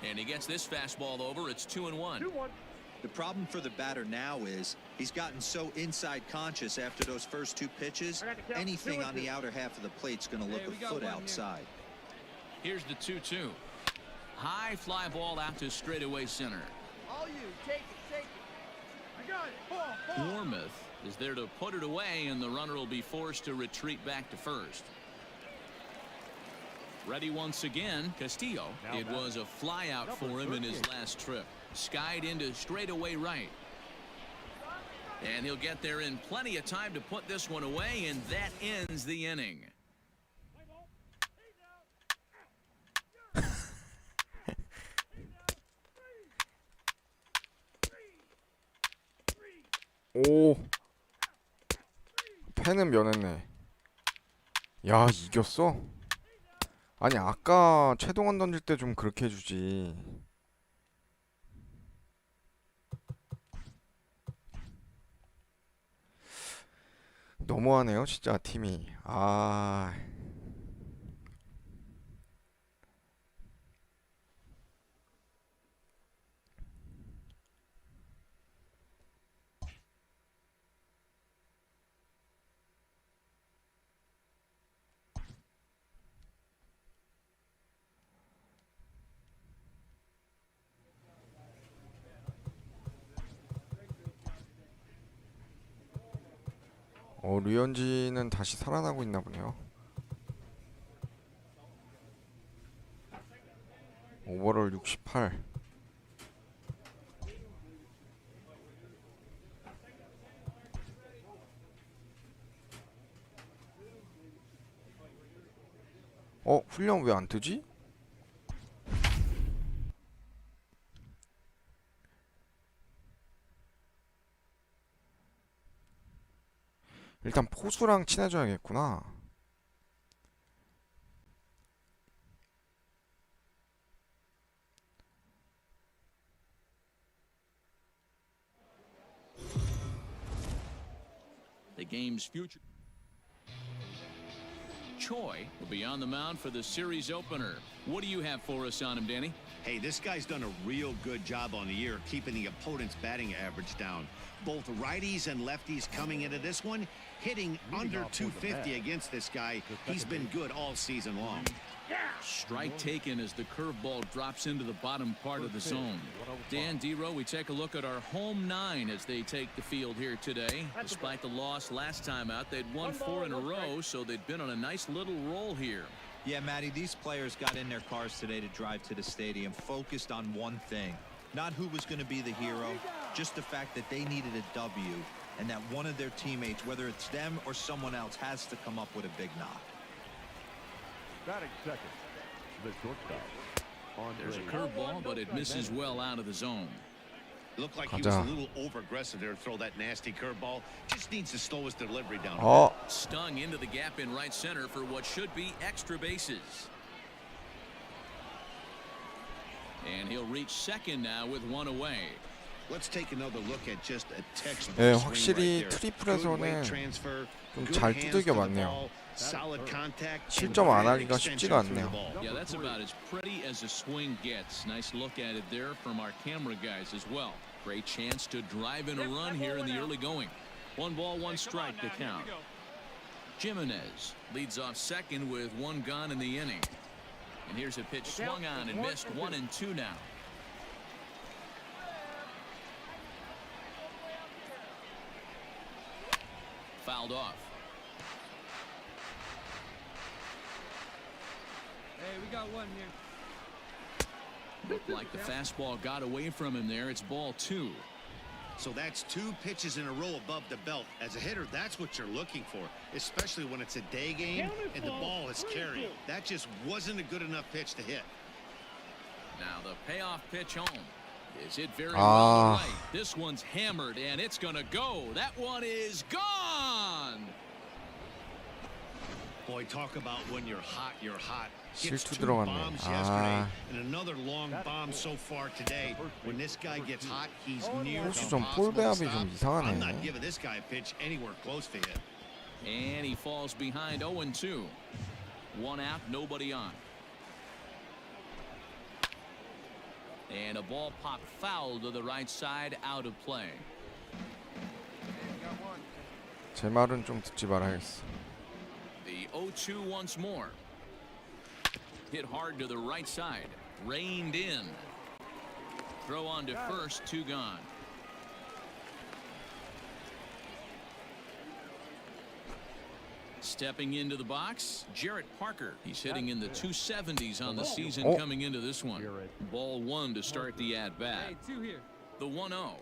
And he gets this fastball over. It's 2-1. The problem for the batter now is he's gotten so inside conscious after those first 2 pitches. Anything on the outer half of the plate's going to look a foot outside. Here's the 2-2. High fly ball out to straightaway center. All you. Take it. Take it. I got it. Warmouth is there to put it away, and the runner will be forced to retreat back to first. Ready once again, Castillo. It was a flyout for him in his last trip. Skied into straightaway right. And he'll get there in plenty of time to put this one away, and that ends the inning. 오. 팬은 면했네. 야, 이겼어? 아니, 아까 최동원 던질 때 좀 그렇게 해주지. 너무하네요, 진짜 팀이. 아. 류현진은 다시 살아나고 있나 보네요. 오버롤 68. 훈련 왜 안 뜨지? 일단 포수랑 친해져야겠구나. the game's future. Choi will be on the mound for the series opener. What do you have for us on him, Danny? Hey, this guy's done a real good job on the year keeping the opponent's batting average down. Both righties and lefties coming into this one hitting under 250 against this guy. He's been good all season long. Strike taken as the curveball drops into the bottom part of the zone. Dan Dero, we take a look at our home 9 as they take the field here today. Despite the loss last time out, they'd won 4 in a row, so they'd been on a nice little roll here. Yeah, Matty, these players got in their cars today to drive to the stadium, focused on one thing. Not who was going to be the hero, just the fact that they needed a W, and that one of their teammates, whether it's them or someone else, has to come up with a big knock. Batting second, the shortstop. There's a curveball, but it misses well out of the zone. Looked like he was a little over-aggressive there to throw that nasty curveball. Just needs to slow his delivery down. Stung into the gap in right center for what should be extra bases. And he'll reach second now with 1 away. Let's take another look at just a textbook 네, swing 확실히 right there. 트리플에서는 transfer, 좀 good 잘 hands 두들겨 to the 맞네요. ball, solid contact, 실점 안 and 하기가 extension 쉽지가 through the 않네요. ball. Yeah, that's about as pretty as a swing gets. Nice look at it there from our camera guys as well. Great chance to drive in a run here in the early going. 1 ball, 1 strike to count. Jimenez leads off second with 1 gone in the inning. And here's a pitch swung on and missed. 1-2 now. Fouled off. Hey, we got one here. Looked like the fastball got away from him there. It's ball 2. So that's 2 pitches in a row above the belt. As a hitter, that's what you're looking for, especially when it's a day game and the ball is carrying. That just wasn't a good enough pitch to hit. Now the payoff pitch home. Is it very well right? This one's hammered and it's gonna go. That one is gone. Boy, talk about when you're hot, you're hot. Hits 실투 2 들어갔네. bombs yesterday and another long bomb so far today. When this guy gets hot, he's near 호수 the 좀 impossible 볼 to 배합이 stop. 좀 I'm not 이상하네. giving this guy a pitch anywhere close to hit. And he falls behind 0-2. 1 out, nobody on. And a ball popped foul to the right side, out of play. 제 말은 좀 듣지 말아야겠어. The 0-2 once more. Hit hard to the right side. Reined in. Throw on to first, 2 gone. Stepping into the box, Jarrett Parker. He's hitting in the 270s on the season coming into this one. Ball 1 to start the at-bat. Hey, 2 here. The 1-0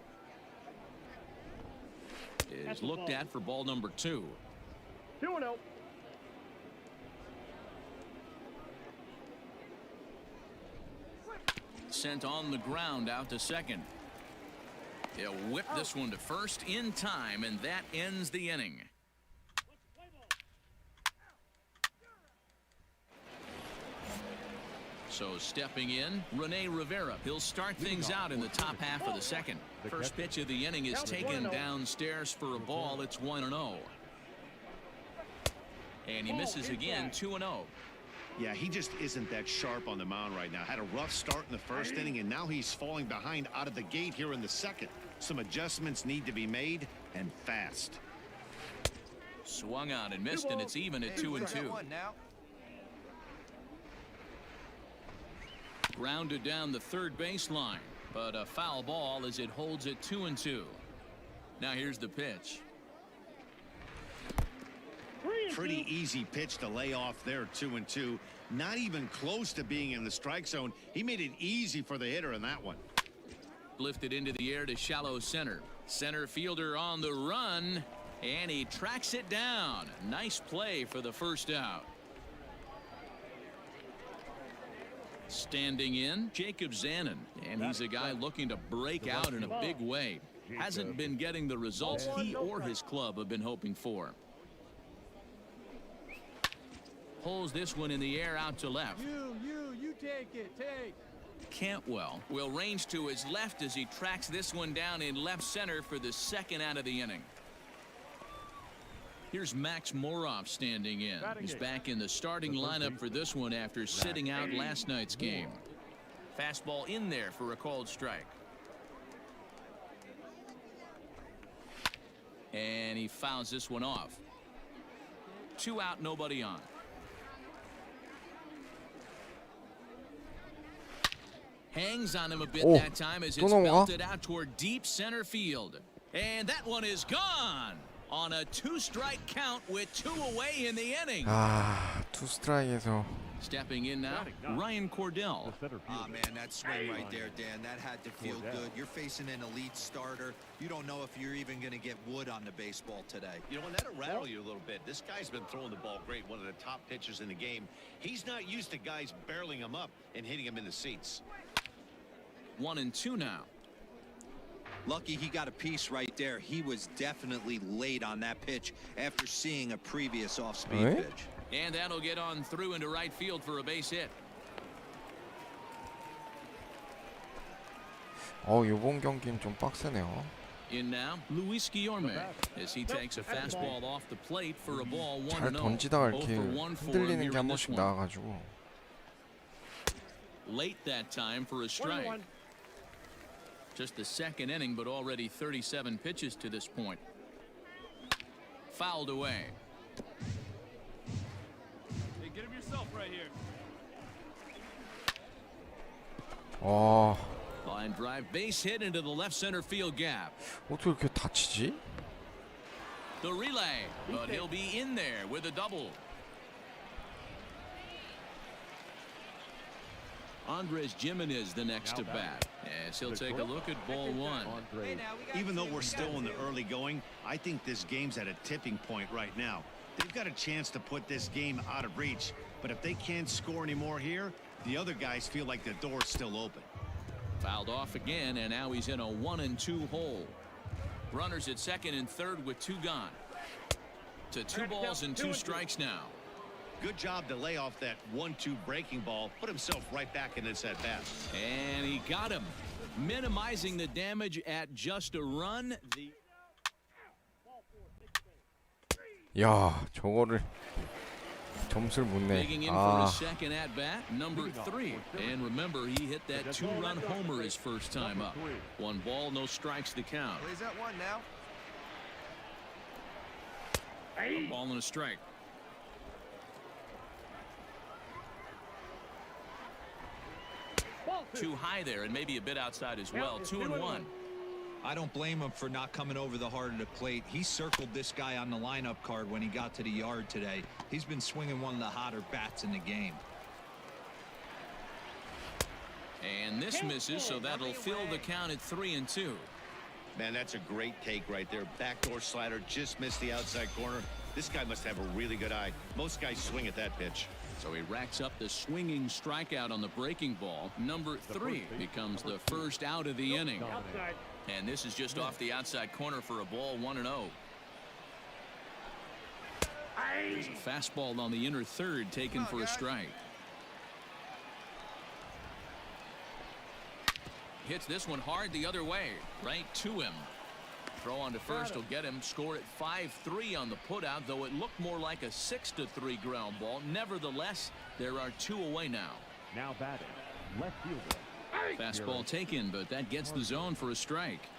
is looked at for ball number 2. 2-0. Sent on the ground out to second. They'll whip this one to first in time, and that ends the inning. So stepping in, Rene Rivera. He'll start things out in the top half of the second. First pitch of the inning is taken downstairs for a ball. It's 1-0. And he misses again, 2-0. Yeah, he just isn't that sharp on the mound right now. Had a rough start in the first inning, and now he's falling behind out of the gate here in the second. Some adjustments need to be made, and fast. Swung on and missed, and it's even at 2-2. Grounded down the third baseline, but a foul ball as it holds at 2-2. Now here's the pitch. Pretty easy pitch to lay off there, 2-2. Not even close to being in the strike zone. He made it easy for the hitter in that one. Lifted into the air to shallow center. Center fielder on the run, and he tracks it down. Nice play for the first out. Standing in, Jacob Zanin, and he's a guy looking to break out in a big way. Hasn't been getting the results he or his club have been hoping for. Pulls this one in the air out to left. You take it, take. Cantwell will range to his left as he tracks this one down in left center for the second out of the inning. Here's Max Moroff standing in. He's back in the starting lineup for this one after sitting out last night's game. Fastball in there for a called strike. And he fouls this one off. 2 out, nobody on. Hangs on him a bit that time as it's belted out toward deep center field. And that one is gone on a 2-strike count with 2 away in the inning. 아, 2스트라이크에서 Stepping in now, Ryan Cordell. Ah, man, that swing right there, Dan, that had to feel good. You're facing an elite starter. You don't know if you're even going to get wood on the baseball today. You know, and that'll rattle you a little bit. This guy's been throwing the ball great, one of the top pitchers in the game. He's not used to guys barreling him up and hitting him in the seats. 1-2 now. Lucky he got a piece right there. He was definitely late on that pitch after seeing a previous off-speed pitch. And that'll get on through into right field for a base hit. 이번 경기는 좀 빡세네요. In now, Luis Guillorme as he takes a fastball off the plate for a ball 1-0. 잘 던지다가 이렇게 흔들리는 게 한 번씩 나와가지고. Late that time for a strike. Just the second inning, but already 37 pitches to this point. Fouled away. Hey, get him yourself right here. Line drive base hit into the left center field gap. 어떻게 이렇게 다치지? The relay, but he'll be in there with a double. Andres Gimenez the next to bat as he'll take a look at ball 1. Even though we're still in the early going, I think this game's at a tipping point right now. They've got a chance to put this game out of reach, but if they can't score anymore here, the other guys feel like the door's still open. Fouled off again, and now he's in a 1-2 hole. Runners at second and third with 2 gone. To 2 balls and 2 strikes now. Good job to lay off that 1-2 breaking ball, put himself right back in this at bat. And he got him, minimizing the damage at just a run. 야, 저거를 점수를 못 내. Digging in for his second at bat, number 3. And remember, he hit that 2-run homer his first time up. 1 ball, no strikes to count. He's at 1 now. A ball and a strike. Too high there, and maybe a bit outside as well. 2-1. I don't blame him for not coming over the heart of the plate. He circled this guy on the lineup card when he got to the yard today. He's been swinging one of the hotter bats in the game. And this misses, so that'll fill the count at 3-2. Man, that's a great take right there. Backdoor slider just missed the outside corner. This guy must have a really good eye. Most guys swing at that pitch. So he racks up the swinging strikeout on the breaking ball. Number 3 becomes the first out of the inning. And this is just off the outside corner for a ball 1-0. There's a fastball on the inner third taken for a strike. Hits this one hard the other way, right to him. Throw on to first will get him. Score at 5-3 on the putout, though it looked more like a 6-3 ground ball. Nevertheless, there are 2 away now. Now batting, left fielder. Fastball taken, but that gets the zone for a strike.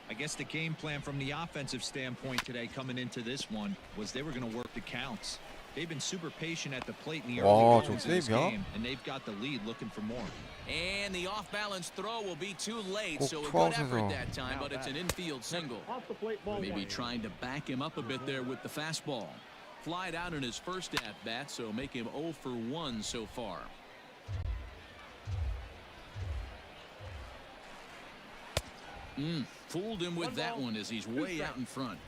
I guess the game plan from the offensive standpoint today coming into this one was they were going to work the counts. They've been super patient at the plate in the early goings of this game, and they've got the lead looking for more. And the off-balance throw will be too late, so a good effort that time, but it's an infield single. Maybe trying to back him up a bit there with the fastball. Flied out in his first at-bat, so make him 0 for 1 so far. Fooled him with that one as he's way out in front.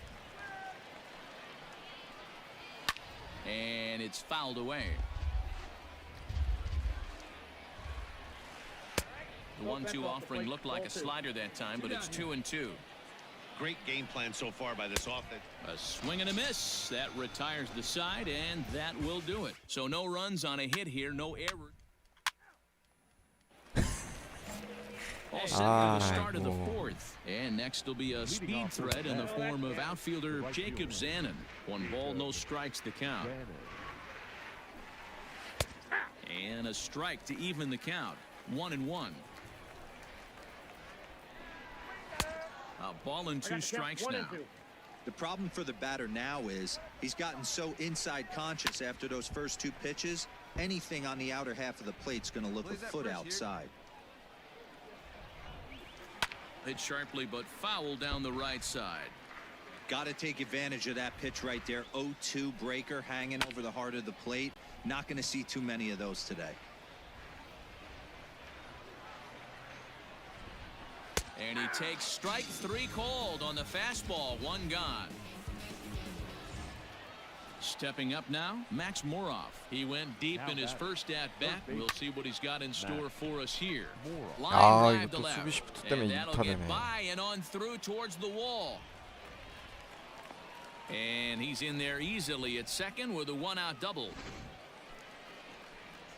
And it's fouled away. The 1-2 offering looked like a slider that time, but it's 2-2. Great game plan so far by this offense. A swing and a miss. That retires the side, and that will do it. So no runs on a hit here, no error. All set for the start of the fourth. And next will be a speed threat in the form of outfielder Jacob Zanin. 1 ball, no strikes to count. And a strike to even the count. 1-1. A ball and 2 strikes now. The problem for the batter now is he's gotten so inside conscious after those first 2 pitches. Anything on the outer half of the plate's going to look a foot outside. Hit sharply but foul down the right side. Got to take advantage of that pitch right there. 0-2 breaker hanging over the heart of the plate. Not going to see too many of those today. And he takes strike 3 called on the fastball. 1 gone. Stepping up now, Max Moroff. He went deep in his first at-bat. We'll see what he's got in store for us here. Line drive to left. And that'll get by and on through towards the wall. And he's in there easily at second with a 1-out double.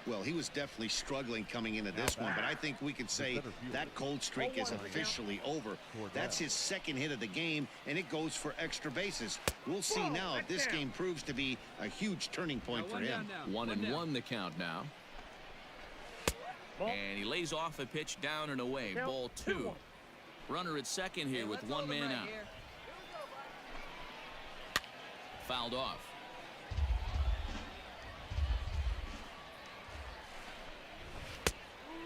Well, he was definitely struggling coming into this one, but I think we can say that cold streak is officially over. That's his 2nd hit of the game, and it goes for extra bases. We'll see now if this game proves to be a huge turning point for him. 1-1 the count now. And he lays off a pitch down and away. Ball 2. Runner at second here with 1 man out. Fouled off.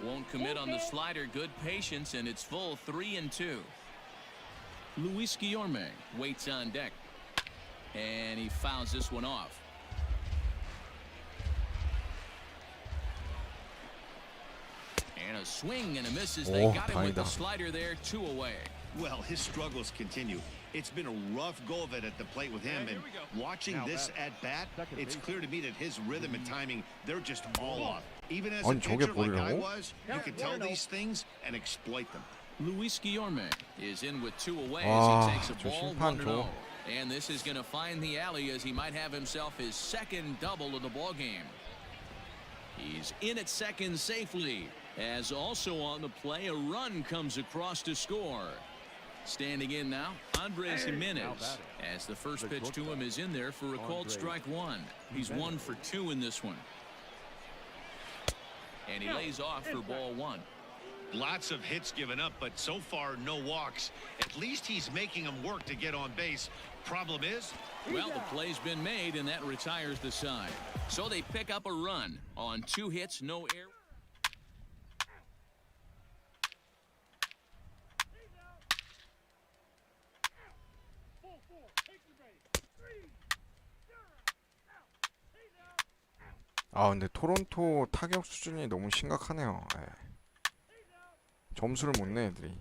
Won't commit on the slider. Good patience, and it's full 3-2. Luis Guillorme waits on deck. And he fouls this one off. And a swing and a miss as they got him with the slider there. 2 away. Well, his struggles continue. It's been a rough go of it at the plate with him, and watching this at bat, it's clear to me that his rhythm and timing, they're just all off. Even as a pitcher like I was, you can tell these things and exploit them. Luis Guillorme is in with 2 away as he takes a ball 1-0. And this is going to find the alley as he might have himself his 2nd double of the ball game. He's in at second safely, as also on the play a run comes across to score. Standing in now, Andres Jimenez, as the first pitch to him is in there for a called strike 1. He's 1 for 2 in this one. And he lays off for ball 1. Lots of hits given up, but so far no walks. At least he's making them work to get on base. Problem is, well, the play's been made, and that retires the side. So they pick up a run on 2 hits, no error. 아, 근데 토론토 타격 수준이 너무 심각하네요. 점수를 못 내, 애들이.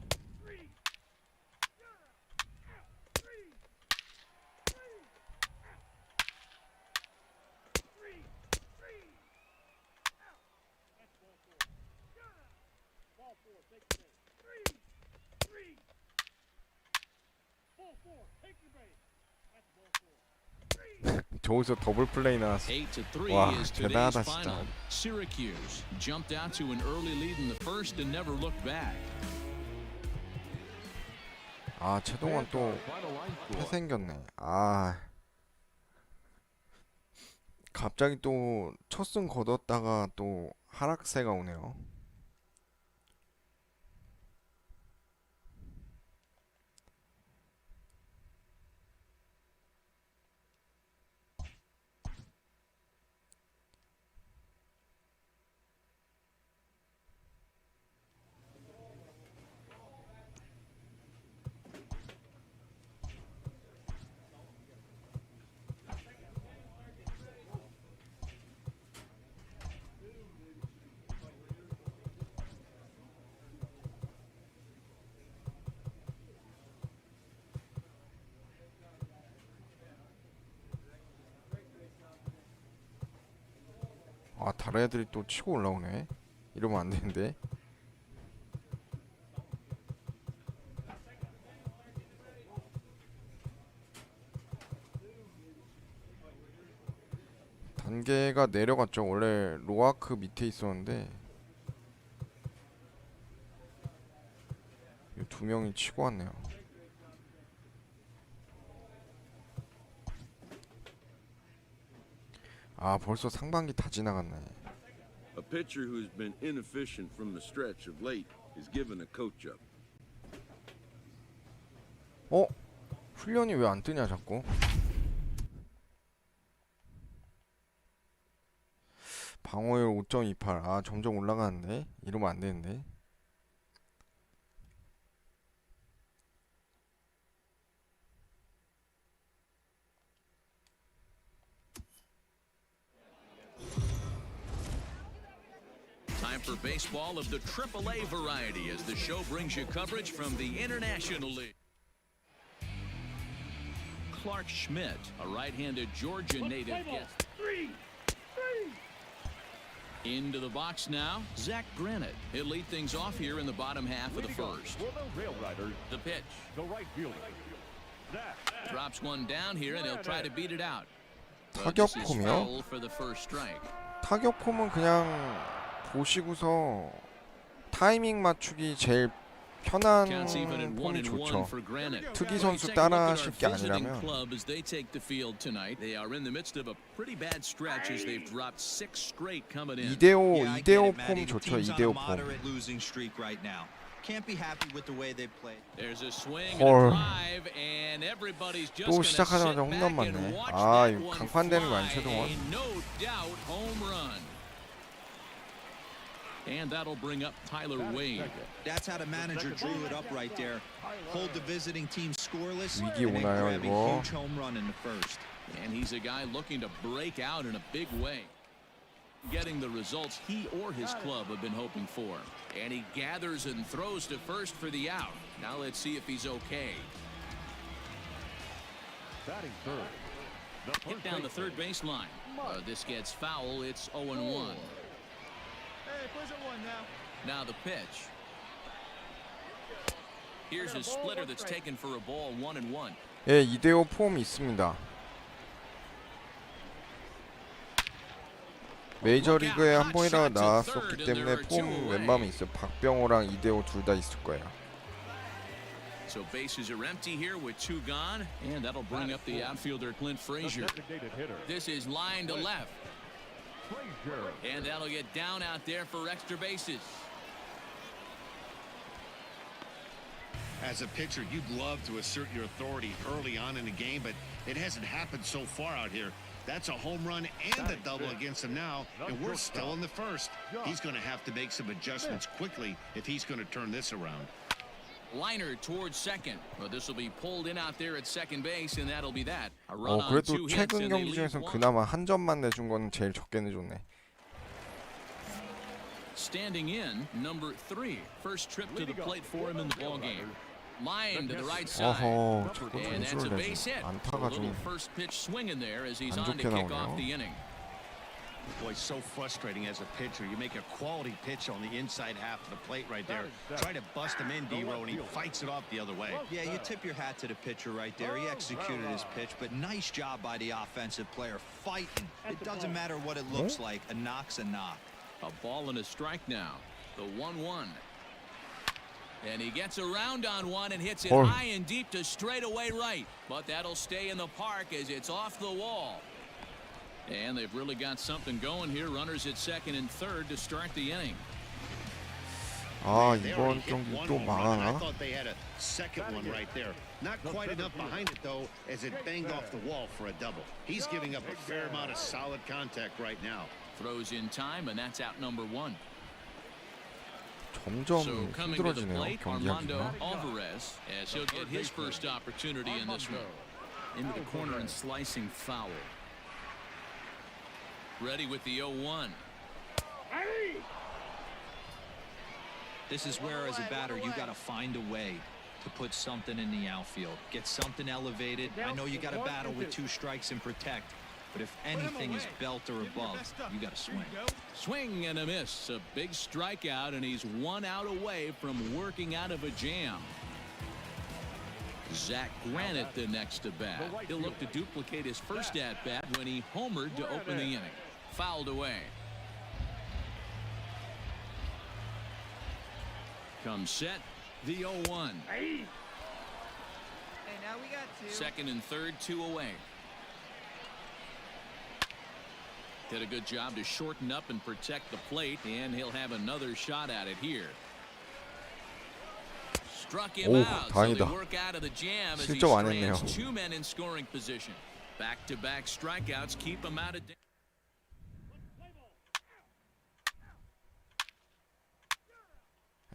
저기서 더블 플레이 나왔어. 와, 대단하다 진짜. Syracuse jumped out to an early lead in the first and never looked back. 아, 최동원 또 패생겼네. 아, 갑자기 또 첫 승 거뒀다가 또 하락세가 오네요. 아, 다른 애들이 또 치고 올라오네. 이러면 안 되는데. 단계가 내려갔죠. 원래 로아크 밑에 있었는데 명이 치고 왔네요. 아, 벌써 상반기 다 지나갔네. A pitcher who's been inefficient from the stretch of late is given a coach up. 훈련이 왜 안 뜨냐 자꾸. 방어율 5.28. 아, 점점 올라가는데. 이러면 안 되는데. Time for baseball of the AAA variety as the show brings you coverage from the International League. Clark Schmidt, a right-handed Georgia native, gets into the box now. Zach Granite. He'll lead things off here in the bottom half of the first. For the Rail Riders, The pitch. the right fielder. Zach. Drops one down here, and he'll try to beat it out. But this is 타격폼이요? foul for the first strike. 타격폼은 그냥 보시고서 타이밍 맞추기 제일 편한 Counts even at 폼이 1-1 좋죠. for Granite. 특이 Well, 선수 you take a look at our 따라하실 게 visiting 아니라면 club as they take the field tonight. They are in the midst of a pretty bad stretch as they've dropped 6 straight coming in. 2대5 Yeah, I get 2대5 it, Matty. 폼 The 좋죠. team's on a 2대5 폼. moderate losing streak right now. Can't be happy with the way they play. There's a swing and 헐. a drive, and everybody's just 또 gonna 시작하자마자 sit 홈런 back and 맞네. watch 아, that 이거 one 강판되는 거 fly. 아니야, 최동원? A no doubt home run. And that'll bring up Tyler Wade. That's how the manager drew it up right there. Hold the visiting team scoreless 위기 and then 오나요, grab a 이거? huge home run in the first. And he's a guy looking to break out in a big way. Getting the results he or his club have been hoping for. And he gathers and throws to first for the out. Now let's see if he's okay. Batting third. The Hit first down the baseman. third baseline. This gets foul. It's 0-1. Hey, push it one now. Now the pitch. Here's a splitter that's taken for a ball. 1-1. 예, 2대5 폼이 있습니다. 메이저리그에 한 번이라 나왔었기 때문에 폼 웬만하면 있어요. 박병호랑 2대5 둘 다 있을 거예요. So bases are empty here with 2 gone, and that'll bring up the outfielder Clint Frazier. Designated hitter. This is line to left, Frazier. and that'll get down out there for extra bases. As a pitcher, you'd love to assert your authority early on in the game, but it hasn't happened so far out here. That's a home run and a double against him now, and we're still in the first. He's going to have to make some adjustments quickly if he's going to turn this around. Liner towards second. Well, this will be pulled in out there at second base, and that'll be that. A run on 그래도 2 hits, 최근 and they 경기 leave 중에서 1. 그나마 한 점만 내준 거는 제일 적게 내줬네. Standing in, number 3. First trip to the plate for him in the ball game. Line to the right side. 어허, 자꾸 And that's a 점수를 base 내줘. hit. A 안타가 좀 little first pitch swing in there as he's 안 on to 좋게 kick off 나오네요. the inning. Boy, so frustrating as a pitcher. You make a quality pitch on the inside half of the plate right there. Try to bust him in, D-Row, and he fights it off the other way. Yeah, you tip your hat to the pitcher right there. He executed his pitch, but nice job by the offensive player fighting. It doesn't matter what it looks like. A knock's a knock. A ball and a strike now. The 1-1. And he gets around on one and hits it Oh. high and deep to straightaway right. But that'll stay in the park as it's off the wall. And they've really got something going here. Runners at second and third to start the inning. 아, They 이번 already hit 경기 one 또 home run, and I 망하나? thought they had a second one right there. Not quite enough behind it, though, as it banged off the wall for a double. He's giving up a fair amount of solid contact right now. Throws in time, and that's out number 1. 점점 So coming to the 힘들어지네요, plate, Armando 경기하기가. Alvarez, as he'll get his first opportunity in this one. Into the corner and slicing foul. Ready with the 0-1. This is where, as a batter, you got to find a way to put something in the outfield. Get something elevated. I know you got to battle with 2 strikes and protect, but if anything is belt or above, you got to swing. Swing and a miss. A big strikeout, and he's 1 out away from working out of a jam. Zach Granite the next to bat. He'll look to duplicate his first at-bat when he homered to open the inning. Fouled away. Comes set, The 0-1. Hey. Hey, now we got two. Second and third, 2 away. Did a good job to shorten up and protect the plate, and he'll have another shot at it here. Struck him 오, out, so 다행이다. they work out of the jam as he 실점 안 했네요. strands 2 men in scoring position. Back-to-back strikeouts keep him out of.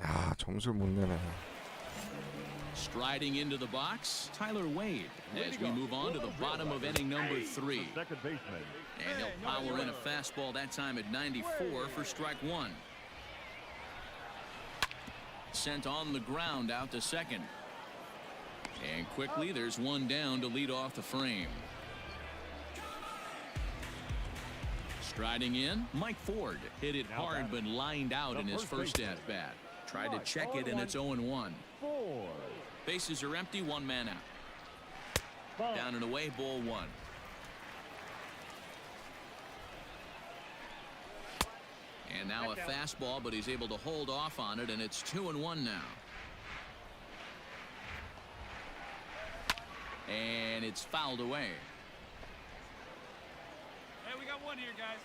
야, 점수를 못 내네. Striding into the box, Tyler Wade, as we move on to the bottom of inning number 3. Second baseman. And he'll power in a fastball that time at 94 for strike 1. Sent on the ground out to second. And quickly there's one down to lead off the frame. Striding in, Mike Ford hit it hard but lined out in his first at bat. Tried to check it and it's 0-1. Bases are empty, 1 man out. Down and away, ball 1. And now a fastball, but he's able to hold off on it, and it's 2-1 now. And it's fouled away. Hey, we got one here, guys.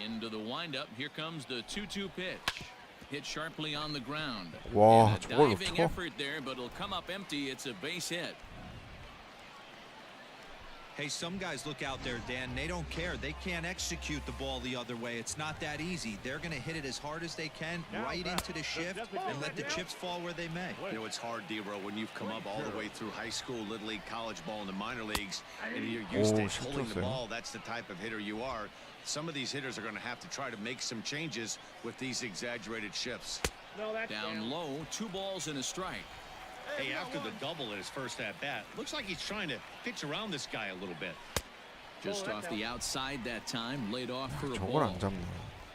Into the windup. Here comes the 2-2 pitch. Hit sharply on the ground. 와, And a 저걸 diving 어떡해? effort there, but it'll come up empty. It's a base hit. Hey, some guys look out there, Dan. They don't care. They can't execute the ball the other way. It's not that easy. They're going to hit it as hard as they can, right into the shift, and let the chips fall where they may. You know, it's hard, D-Row, when you've come up all the way through high school, little league, college ball, and the minor leagues, and you're used to holding the ball. That's the type of hitter you are. Some of these hitters are going to have to try to make some changes with these exaggerated shifts. No, that's Down low, 2 balls and a strike. Hey, after the double in his first at-bat, looks like he's trying to pitch around this guy a little bit. Just off the outside that time, laid off for a 저걸 ball. 안 잡네.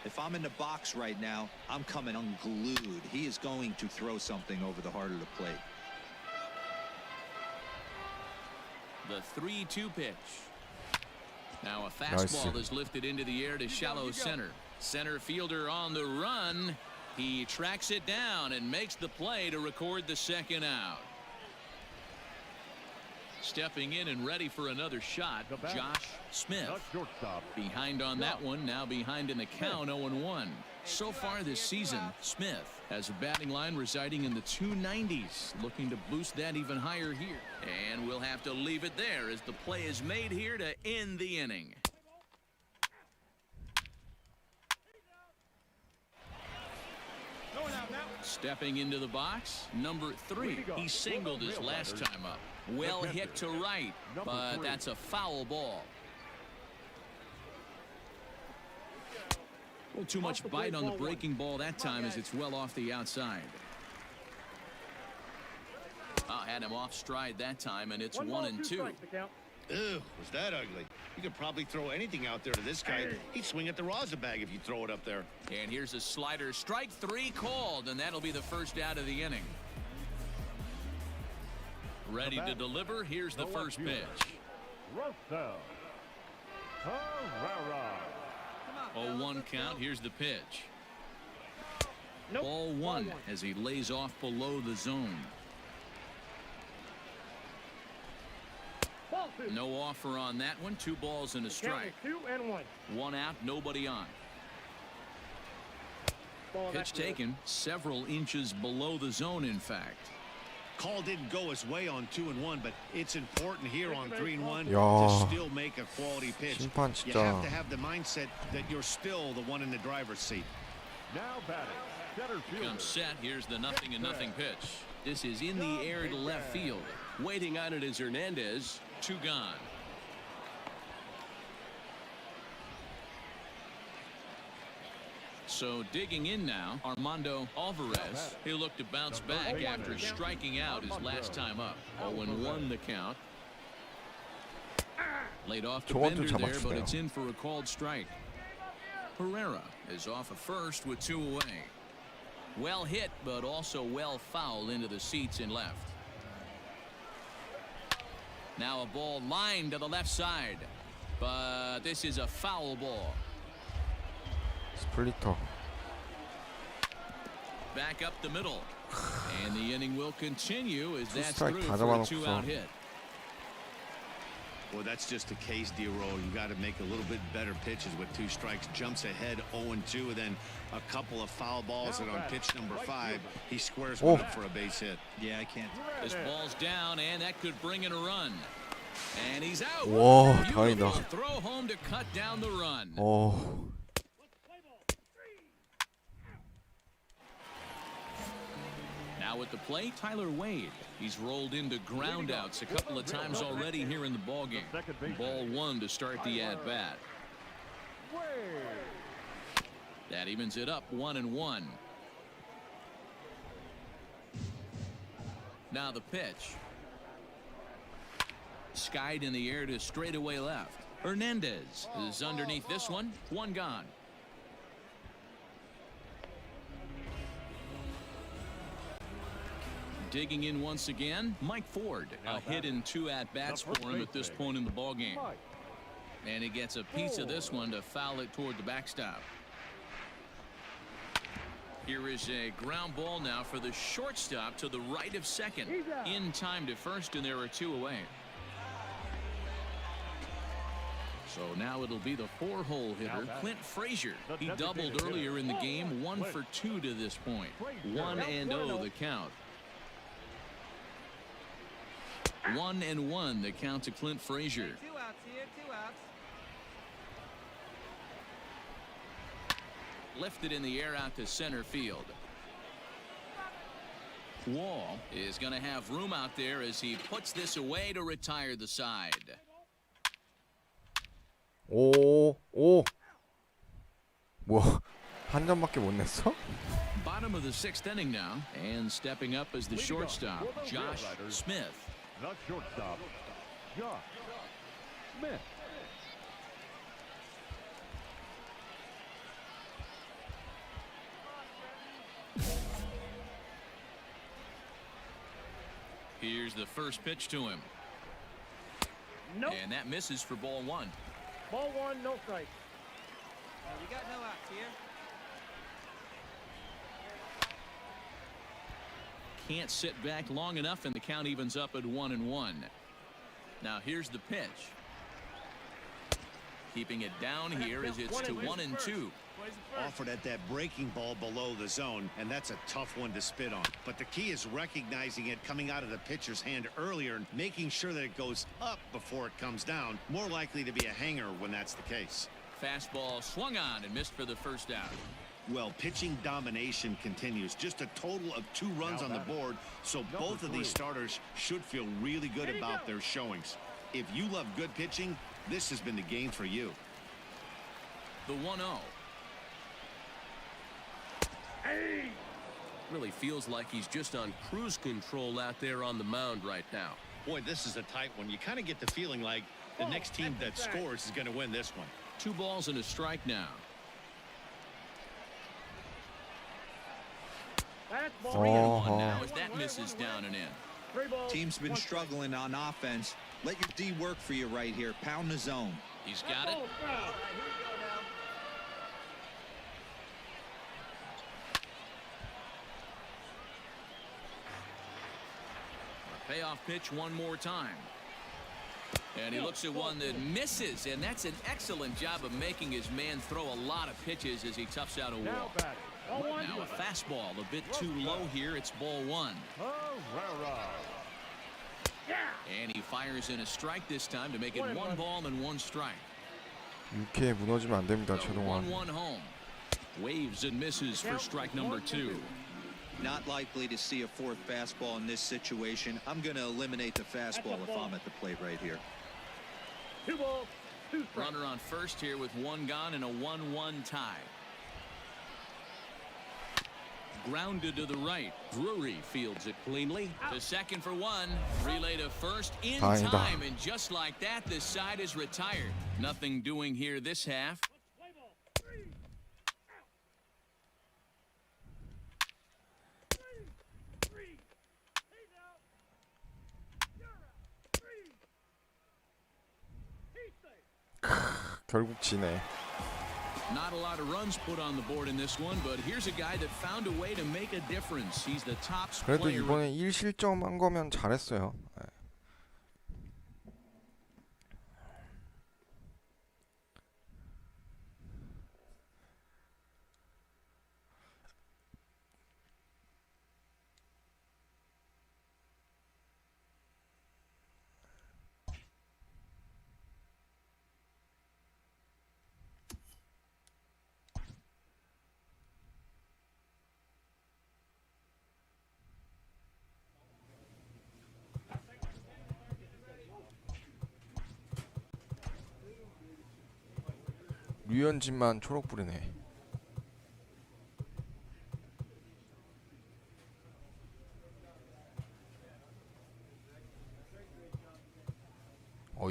If I'm in the box right now, I'm coming unglued. He is going to throw something over the heart of the plate. The 3-2 pitch. Now a fastball is lifted into the air to shallow center. Center fielder on the run. He tracks it down and makes the play to record the second out. Stepping in and ready for another shot, Josh Smith. Shortstop. Behind on that one, now behind in the count, 0-1. So far this season, Smith has a batting line residing in the 290s, looking to boost that even higher here. And we'll have to leave it there as the play is made here to end the inning. Stepping into the box, number 3. He singled his last time up. Well hit to right, but that's a foul ball. A little too much bite on the breaking ball that time as it's well off the outside. Had him off stride that time, and it's 1-2. Ew, was that ugly? You could probably throw anything out there to this guy. He'd swing at the rosin bag if you throw it up there. And here's a slider. Strike 3 called, and that'll be the first out of the inning. Ready to deliver. Here's the first pitch. Russell. Herrera. 0-1 count. Here's the pitch. Ball 1 as he lays off below the zone. No offer on that one. 2 balls and a strike. 2-1. 1 out, nobody on. Pitch taken several inches below the zone, in fact. Call didn't go his way on 2-1, but it's important here on 3-1 야, to still make a quality pitch. 심판 You 진짜. have to have the mindset that you're still the one in the driver's seat. Now batting. Center fielder. Comes set. Here's the 0-0 pitch. This is in the air to left field. Waiting on it is Hernandez. 2 gone. So digging in now, Armando Alvarez. He'll look to bounce back after striking out his last time up. 0-1 the count. Laid off the 저것도 bender there, but 잡아주네요. it's in for a called strike. Herrera is off of first with 2 away. Well hit, but also well fouled into the seats in left. Now a ball lined to the left side, but this is a foul ball. 스플리터. Back up the middle. And the inning will continue as that's strike through 다 for a 잡아놓고서. 2-out hit. Well, that's just a case, D-Roll. You got to make a little bit better pitches with 2 strikes. Jumps ahead 0-2, and then a couple of foul balls. And on pitch number 5, he squares one up for a base hit. Yeah, I can't. This ball's down, and that could bring in a run. And he's out. 와, Beautiful 다행이다. throw home to cut down the run. Now at the plate, Tyler Wade. He's rolled into groundouts a couple of times already here in the ballgame. Ball 1 to start the at-bat. That evens it up 1-1. Now the pitch. Skied in the air to straightaway left. Hernandez is underneath this one. 1 gone. Digging in once again, Mike Ford. A hit in 2 at-bats for him at this point in the ballgame. And he gets a piece of this one to foul it toward the backstop. Here is a ground ball now for the shortstop to the right of second. In time to first, and there are 2 away. So now it'll be the 4-hole hitter, Clint Frazier. He doubled earlier in the game, 1 for 2 to this point. 1-0 the count. 1-1 the count to Clint Frazier. 2 outs here, 2 outs. Lifted in the air out to center field. Wall is going to have room out there as he puts this away to retire the side. 오. 뭐 한 점밖에 못 냈어? Bottom of the 6th inning now, and stepping up as the shortstop, Josh Smith. The shortstop, Josh Smith. Here's the first pitch to him. Nope. And that misses for ball 1. Ball 1, no strike. We got no outs here. Can't sit back long enough, and the count evens up at 1-1. Now here's the pitch. Keeping it down here as it's to 1-2. Offered at that breaking ball below the zone, and that's a tough one to spit on. But the key is recognizing it coming out of the pitcher's hand earlier and making sure that it goes up before it comes down. More likely to be a hanger when that's the case. Fastball swung on and missed for the first out. Well, pitching domination continues. Just a total of 2 runs on the board, so both of these starters should feel really good about their showings. If you love good pitching, this has been the game for you. The 1-0. Really feels like he's just on cruise control out there on the mound right now. Boy, this is a tight one. You kind of get the feeling like the next team that scores is going to win this one. 2 balls and a strike now. That's ball 3-1 now as that misses down and in. 3 balls. Team's been 1 strike. struggling on offense. Let your D work for you right here. Pound the zone. He's got it. All right, here we go now. Payoff pitch one more time. And he looks at one that misses, and that's an excellent job of making his man throw a lot of pitches as he toughs out a Now wall. batting. Ball 1. Now a fastball a bit too low here. It's ball 1. Herrera. And he fires in a strike this time to make it 1 ball and 1 strike. 이렇게 무너지면 안 됩니다, The 최동원. 1-1 home. Waves and misses for strike number 2. Not likely to see a 4th fastball in this situation. I'm going to eliminate the fastball if I'm at the plate right here. 2 balls, 2 strikes. Runner on first here with 1 gone and a 1-1 tie. Grounded to the right. Drury fields it cleanly. To second for 1. Relay to first in 다행이다. time. And just like that, this side is retired. Nothing doing here this half. Play ball. 3. 3. He's out. You're out. 3. He's safe. 결국 지네. Not a lot of runs put on the board in this one, but here's a guy that found a way to make a difference. He's the top 그래도 player. 이번에 1실점 한 거면 잘했어요. 네. 류현진만 초록불이네.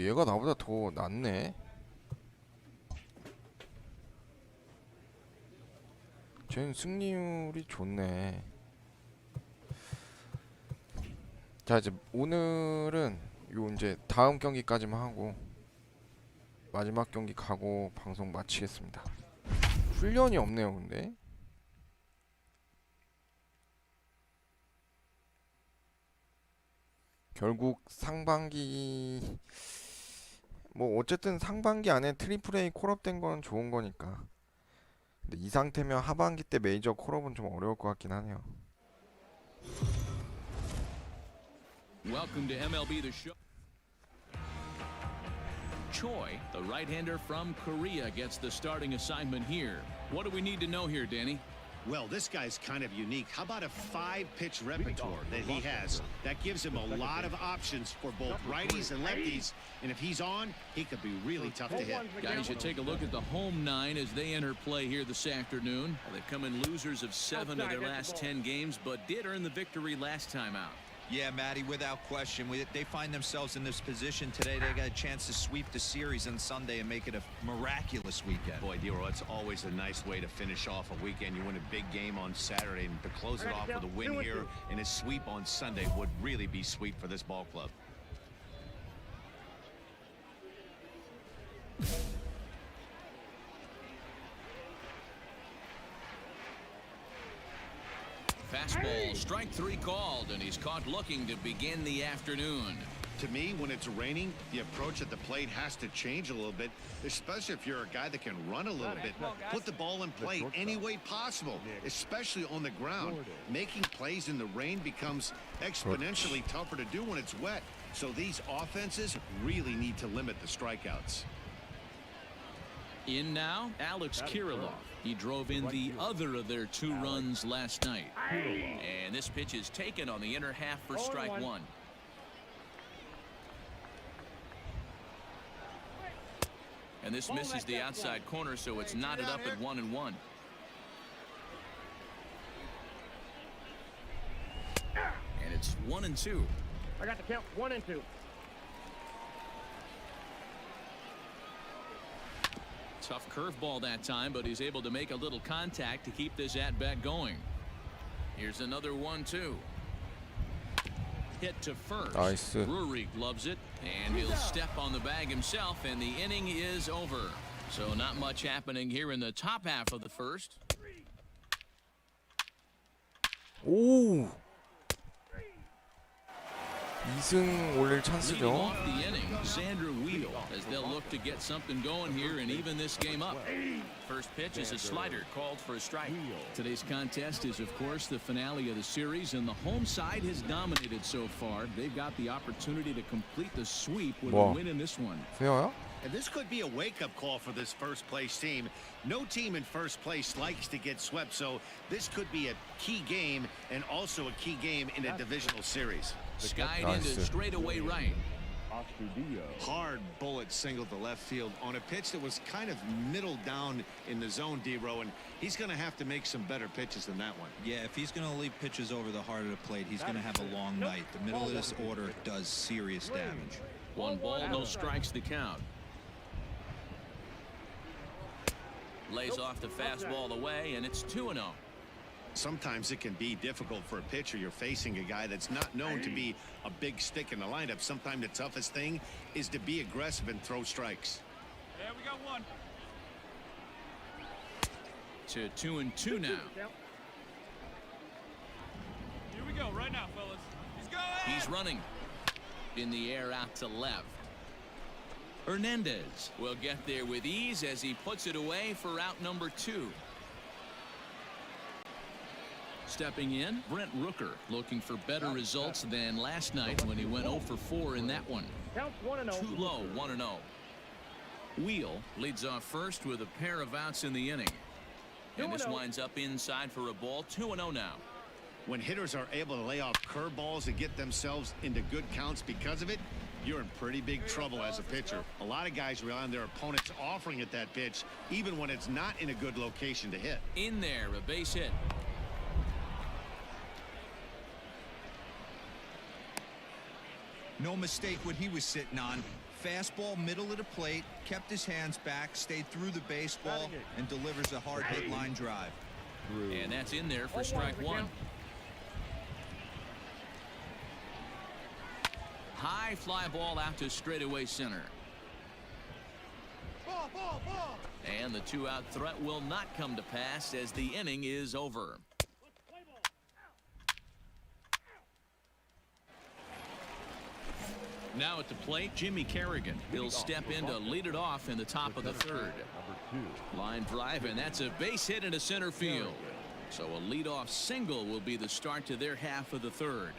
얘가 나보다 더 낫네. 쟤는 승리율이 좋네. 자, 이제 오늘은 요 이제 다음 경기까지만 하고 마지막 경기 가고 방송 마치겠습니다. 훈련이 없네요, 근데. 결국 상반기 뭐 어쨌든 상반기 안에 트리플 A 콜업된 건 좋은 거니까. 근데 이 상태면 하반기 때 메이저 콜업은 좀 어려울 것 같긴 하네요. Welcome to MLB The Show. Choi, the right-hander from Korea, gets the starting assignment here. What do we need to know here, Danny? Well, this guy's kind of unique. How about a 5-pitch repertoire that he has? That gives him a lot of options for both righties and lefties. And if he's on, he could be really tough to hit. Guys, you take a look at the home nine as they enter play here this afternoon. They've come in losers of 7 of their last 10 games, but did earn the victory last time out. Yeah, Matty, without question. They find themselves in this position today. They got a chance to sweep the series on Sunday and make it a miraculous weekend. Boy, Dero, it's always a nice way to finish off a weekend. You win a big game on Saturday, and to close it off with a win here and a sweep on Sunday would really be sweet for this ball club. Fastball, strike 3 called, and he's caught looking to begin the afternoon. To me, when it's raining, the approach at the plate has to change a little bit, especially if you're a guy that can run a little bit. Put the ball in play any way possible, especially on the ground. Making plays in the rain becomes exponentially tougher to do when it's wet. So these offenses really need to limit the strikeouts. In now, Alex Kirilloff. He drove in the other of their 2 runs last night. And this pitch is taken on the inner half for strike 1. And this misses the outside corner, so it's knotted up at 1-1. And it's 1-2. I got the count 1 and 2. Tough curveball that time, but he's able to make a little contact to keep this at-bat going. Here's another 1-2. Hit to first. Nice. Rurik loves it, and he'll step on the bag himself, and the inning is over. So not much happening here in the top half of the first. 오! 2승 올릴 Leading 찬스죠. off the inning, Xander Wheel, as they'll look to get something going here and even this game up. First pitch is a slider called for a strike. Today's contest is, of course, the finale of the series, and the home side has dominated so far. They've got the opportunity to complete the sweep with a win in this one. 세어요? And this could be a wake-up call for this first-place team. No team in first place likes to get swept, so this could be a key game and also a key game in a divisional series. Skied into straightaway right. Hard bullet single to left field on a pitch that was kind of middle down in the zone, D-Row, and he's going to have to make some better pitches than that one. Yeah, if he's going to leave pitches over the heart of the plate, he's going to have a long night. The middle of this order does serious damage. 1 ball, no strikes the count. Lays off the fastball away, and it's 2-0. Sometimes it can be difficult for a pitcher. You're facing a guy that's not known to be a big stick in the lineup. Sometimes the toughest thing is to be aggressive and throw strikes. Yeah, we got one. to 2-2 now. Here we go, right now, fellas. He's going! He's running. In the air out to left. Hernandez will get there with ease as he puts it away for out number 2. Stepping in, Brent Rooker looking for better results than last night when he went 0 for 4 in that one. Counts 1-0. Too low, 1-0. Wheel leads off first with a pair of outs in the inning. And this winds up inside for a ball. 2-0 now. When hitters are able to lay off curveballs and get themselves into good counts because of it, you're in pretty big trouble as a pitcher. A lot of guys rely on their opponents offering at that pitch, even when it's not in a good location to hit. In there, a base hit. No mistake what he was sitting on. Fastball, middle of the plate, kept his hands back, stayed through the baseball, and delivers a hard hit line drive. And that's in there for strike 1. High fly ball out to straightaway center. Ball, ball, ball. And the 2-out threat will not come to pass as the inning is over. Now at the plate, Jimmy Kerrigan. He'll step in to lead it off in the top of the 3rd. Line drive, and that's a base hit into center field. So a leadoff single will be the start to their half of the 3rd.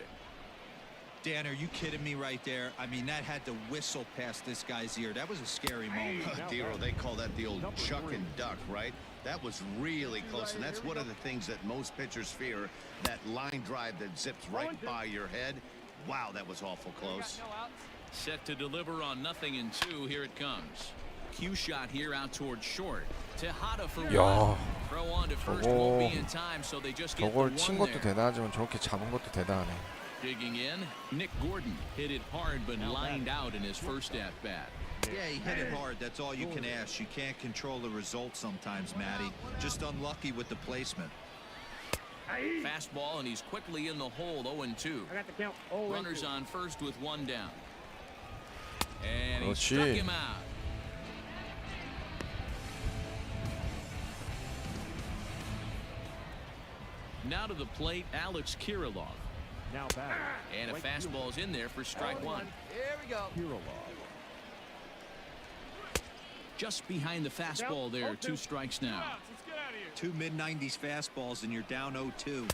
Dan, are you kidding me right there? I mean, that had to whistle past this guy's ear. That was a scary moment. Dero, they call that the old chuck and duck, right? That was really close, and that's one of the things that most pitchers fear, that line drive that zips right by your head. Wow, that was awful close. Set to deliver on 0-2. Here it comes. Cue shot here out towards short. Tejada for 야, one. Throw on to first won't be in time, so they just get the 저걸 one 친 것도 there. 대단하지만 저렇게 잡은 것도 대단하네. Digging in, Nick Gordon hit it hard but lined out in his first at bat. Yeah, he hit it hard. That's all you can ask. You can't control the result sometimes, Matty. Just unlucky with the placement. Fastball, and he's quickly in the hole. 0-2. I got the count. Oh, Runners on first with 1 down. And he 그렇지. struck him out. Now to the plate, Alex Kirilov. Now batting. And a fastball's in there for strike 1. Here we go. Kirilov. Just behind the fastball there. 2 strikes now. Let's get out of here. 2 mid-90s fastballs and you're down 0-2.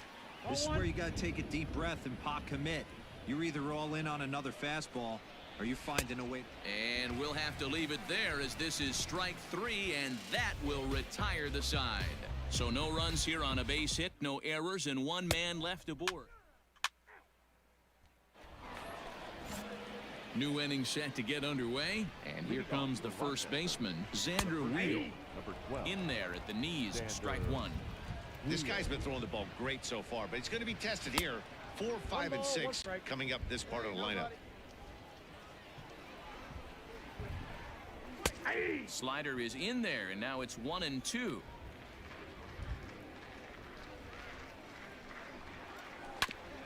This is where you got to take a deep breath and pot commit. You're either all in on another fastball or you're finding a way. And we'll have to leave it there as this is strike 3, and that will retire the side. So no runs here on a base hit, no errors, and 1 man left aboard. New inning set to get underway, and here comes the first baseman, Xander Wheel. Number 12. In there at the knees, strike 1. This guy's been throwing the ball great so far, but he's going to be tested here. 4, 5, and 6 coming up this part of the lineup. Slider is in there, and now it's 1-2.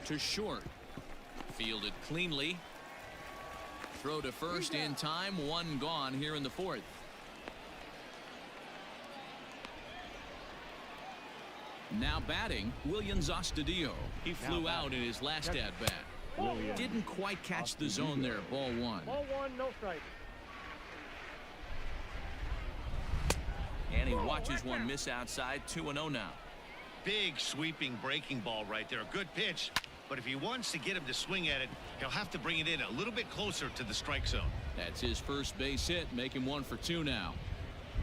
To short. Fielded cleanly. Throw to first in time. 1 gone here in the 4th. Now batting, Williams Astudillo. He flew out in his last at-bat. Didn't quite catch the zone there. Ball 1. Ball 1, no strike. And he watches one miss outside. 2-0 now. Big sweeping breaking ball right there. A good pitch. But if he wants to get him to swing at it, he'll have to bring it in a little bit closer to the strike zone. That's his first base hit. Make him 1 for 2 now.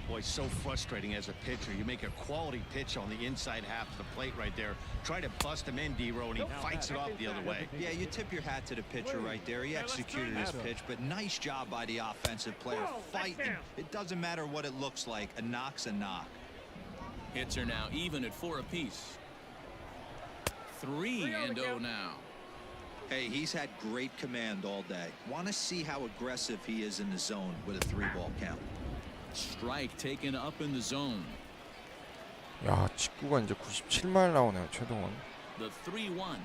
Boy, so frustrating as a pitcher. You make a quality pitch on the inside half of the plate right there. Try to bust him in, D-Row, and he fights it off the other way. Yeah, you tip your hat to the pitcher right there. He executed his pitch, but nice job by the offensive player. Fighting. It doesn't matter what it looks like. A knock's a knock. Hits are now even at 4 apiece. 3-0 now. Hey, he's had great command all day. Want to see how aggressive he is in the zone with a 3-ball count. Strike taken up in the zone. 야, 직구가 이제 97마일 나오네요, 최동원. The 3-1.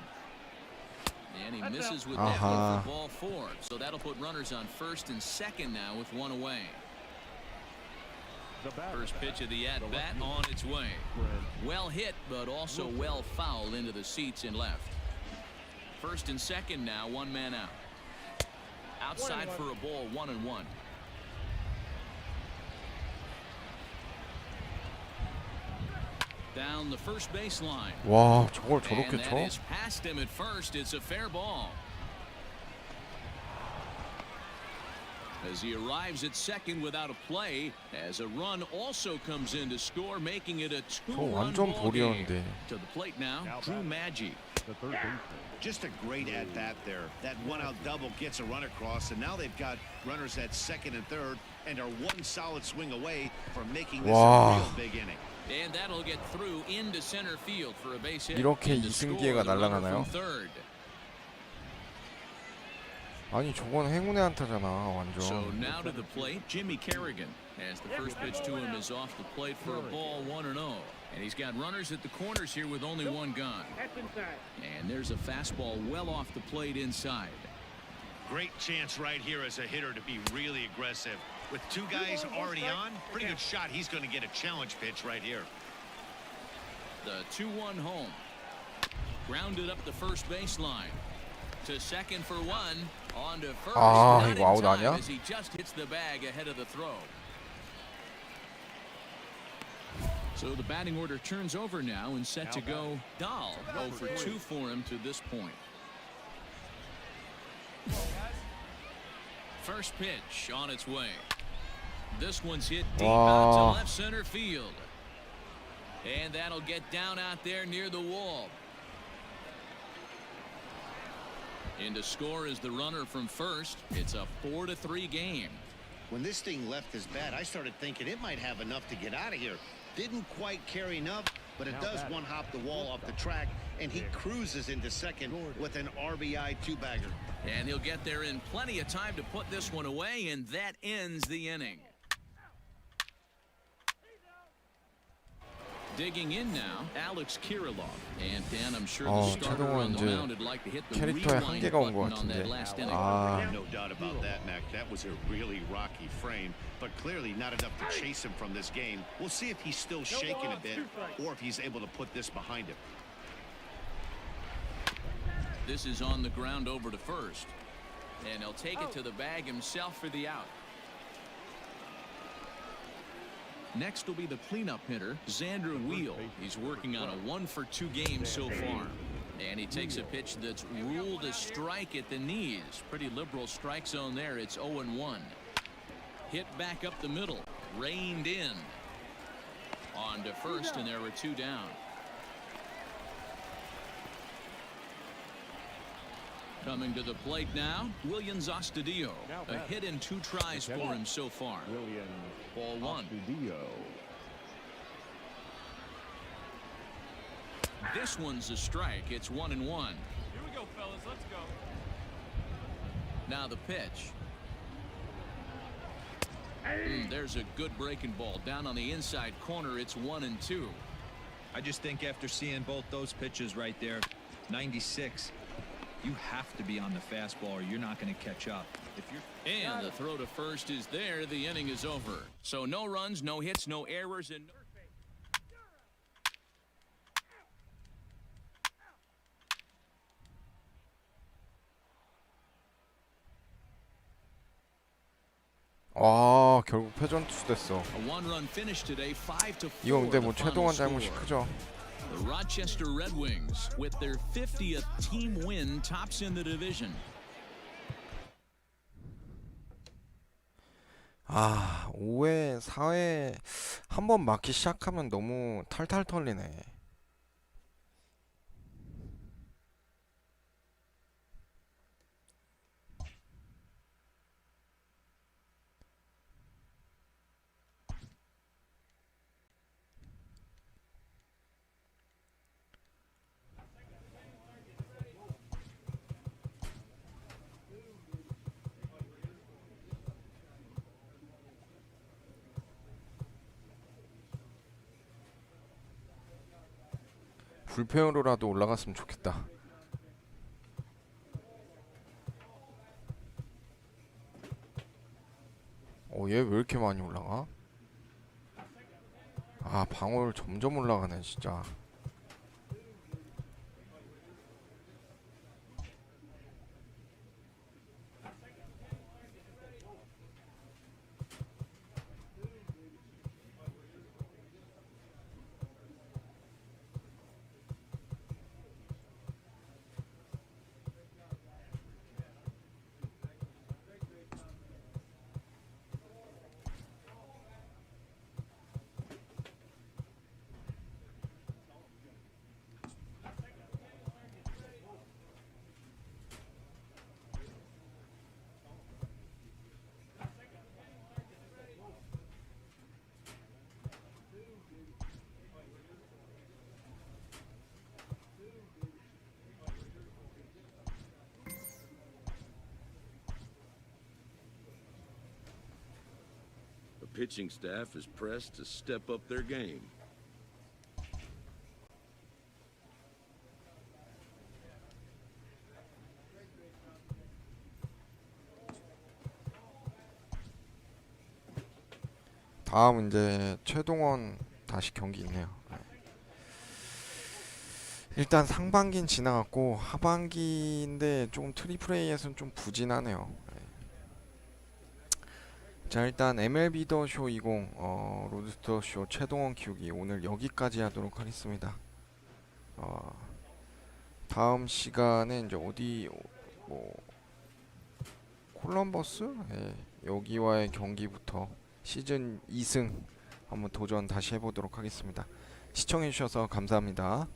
And he misses with that one for ball 4. So that'll put runners on first and second now with 1 away. First pitch of the at-bat on its way. Well hit, but also well fouled into the seats in left. First and second now, one man out. Outside for a ball, 1-1. Down the first baseline. 와, 저걸 And 저렇게 that 쳐? is past him at first. It's a fair ball. As he arrives at second without a play, as a run also comes in to score, making it a 저 two-run 완전 ball game. 볼이었는데. To the plate now, Drew Maggi. The third baseman. Just a great at-bat there. That one-out double gets a run across, and now they've got runners at second and third and are one solid swing away from making this 와. a real big inning. And that'll get through into center field for a base hit. 이렇게 And to 이승 score, 기회가 the runner 날아가나요? from third. 아니 저건 행운의 안타잖아 So 완전. now to the plate, Jimmy Kerrigan. As the first pitch to him is off the plate for a ball, 1-0. And he's got runners at the corners here with only one gone. That's inside. And there's a fastball well off the plate inside. Great chance right here as a hitter to be really aggressive. With two guys already on, pretty good shot. He's going to get a challenge pitch right here. The 2-1 home. Grounded up the first baseline. To second for one. On to first. 아, Not 이거 아웃 in time 아니야? as he just hits the bag ahead of the throw. So the batting order turns over now and set to go. Dahl 0 for 2 for him to this point. First pitch on its way. This one's hit deep out to left center field. And that'll get down out there near the wall. In to score is the runner from first. It's a 4-3 game. When this thing left his bat, I started thinking it might have enough to get out of here. Didn't quite carry enough, but it does one-hop the wall off the track, and he cruises into second with an RBI two-bagger. And he'll get there in plenty of time to put this one away, and that ends the inning. Digging in now, Alex Kirilov. And Dan, I'm sure the starter on the mound would like to hit the 캐릭터에 rewind 한계가 온 것 button on that 같은데. last inning. 아, No doubt about that, Mac. That was a really rocky frame, but clearly not enough to chase him from this game. We'll see if he's still shaking a bit or if he's able to put this behind him. This is on the ground over to first. And he'll take it to the bag himself for the out. Next will be the cleanup hitter, Xander Wheel. He's working on a 1-for-2 game so far. And he takes a pitch that's ruled a strike at the knees. Pretty liberal strike zone there. It's 0-1. Hit back up the middle. Reined in. On to first, and there were two down. Coming to the plate now, Williams Astudillo. A hit in 2 tries for him so far. Ball 1. This one's a strike. It's 1-1. Here we go, fellas. Let's go. Now the pitch. There's a good breaking ball down on the inside corner. It's 1-2. I just think after seeing both those pitches right there, 96, you have to be on the fastball or you're not going to catch up. If you're And the throw to first is there. The inning is over. So no runs, no hits, no errors, and 아 결국 패전 투수됐어. a one-run finish today, 5-4. 이거 근데 뭐 the 최동원 final 잘못이 score. 크죠. The Rochester Red Wings, with their 50th team win, tops in the division. 아 5회 4회 한 번 막기 시작하면 너무 탈탈 털리네. 불펜으로라도 올라갔으면 좋겠다. 얘 왜 이렇게 많이 올라가? 아, 방울 점점 올라가네 진짜. The pitching staff is pressed to step up their game. 다음 이제 최동원 다시 경기 있네요. 네. 일단 상반기는 지나갔고 하반기인데 좀 트리플 A에서는 좀 부진하네요. 네. 자, 일단 MLB 더 쇼 20 로드 투 더 쇼 최동원 키우기 오늘 여기까지 하도록 하겠습니다. 다음 시간에 이제 어디 뭐 콜럼버스 여기와의 경기부터 시즌 2승 한번 도전 다시 해보도록 하겠습니다. 시청해주셔서 감사합니다.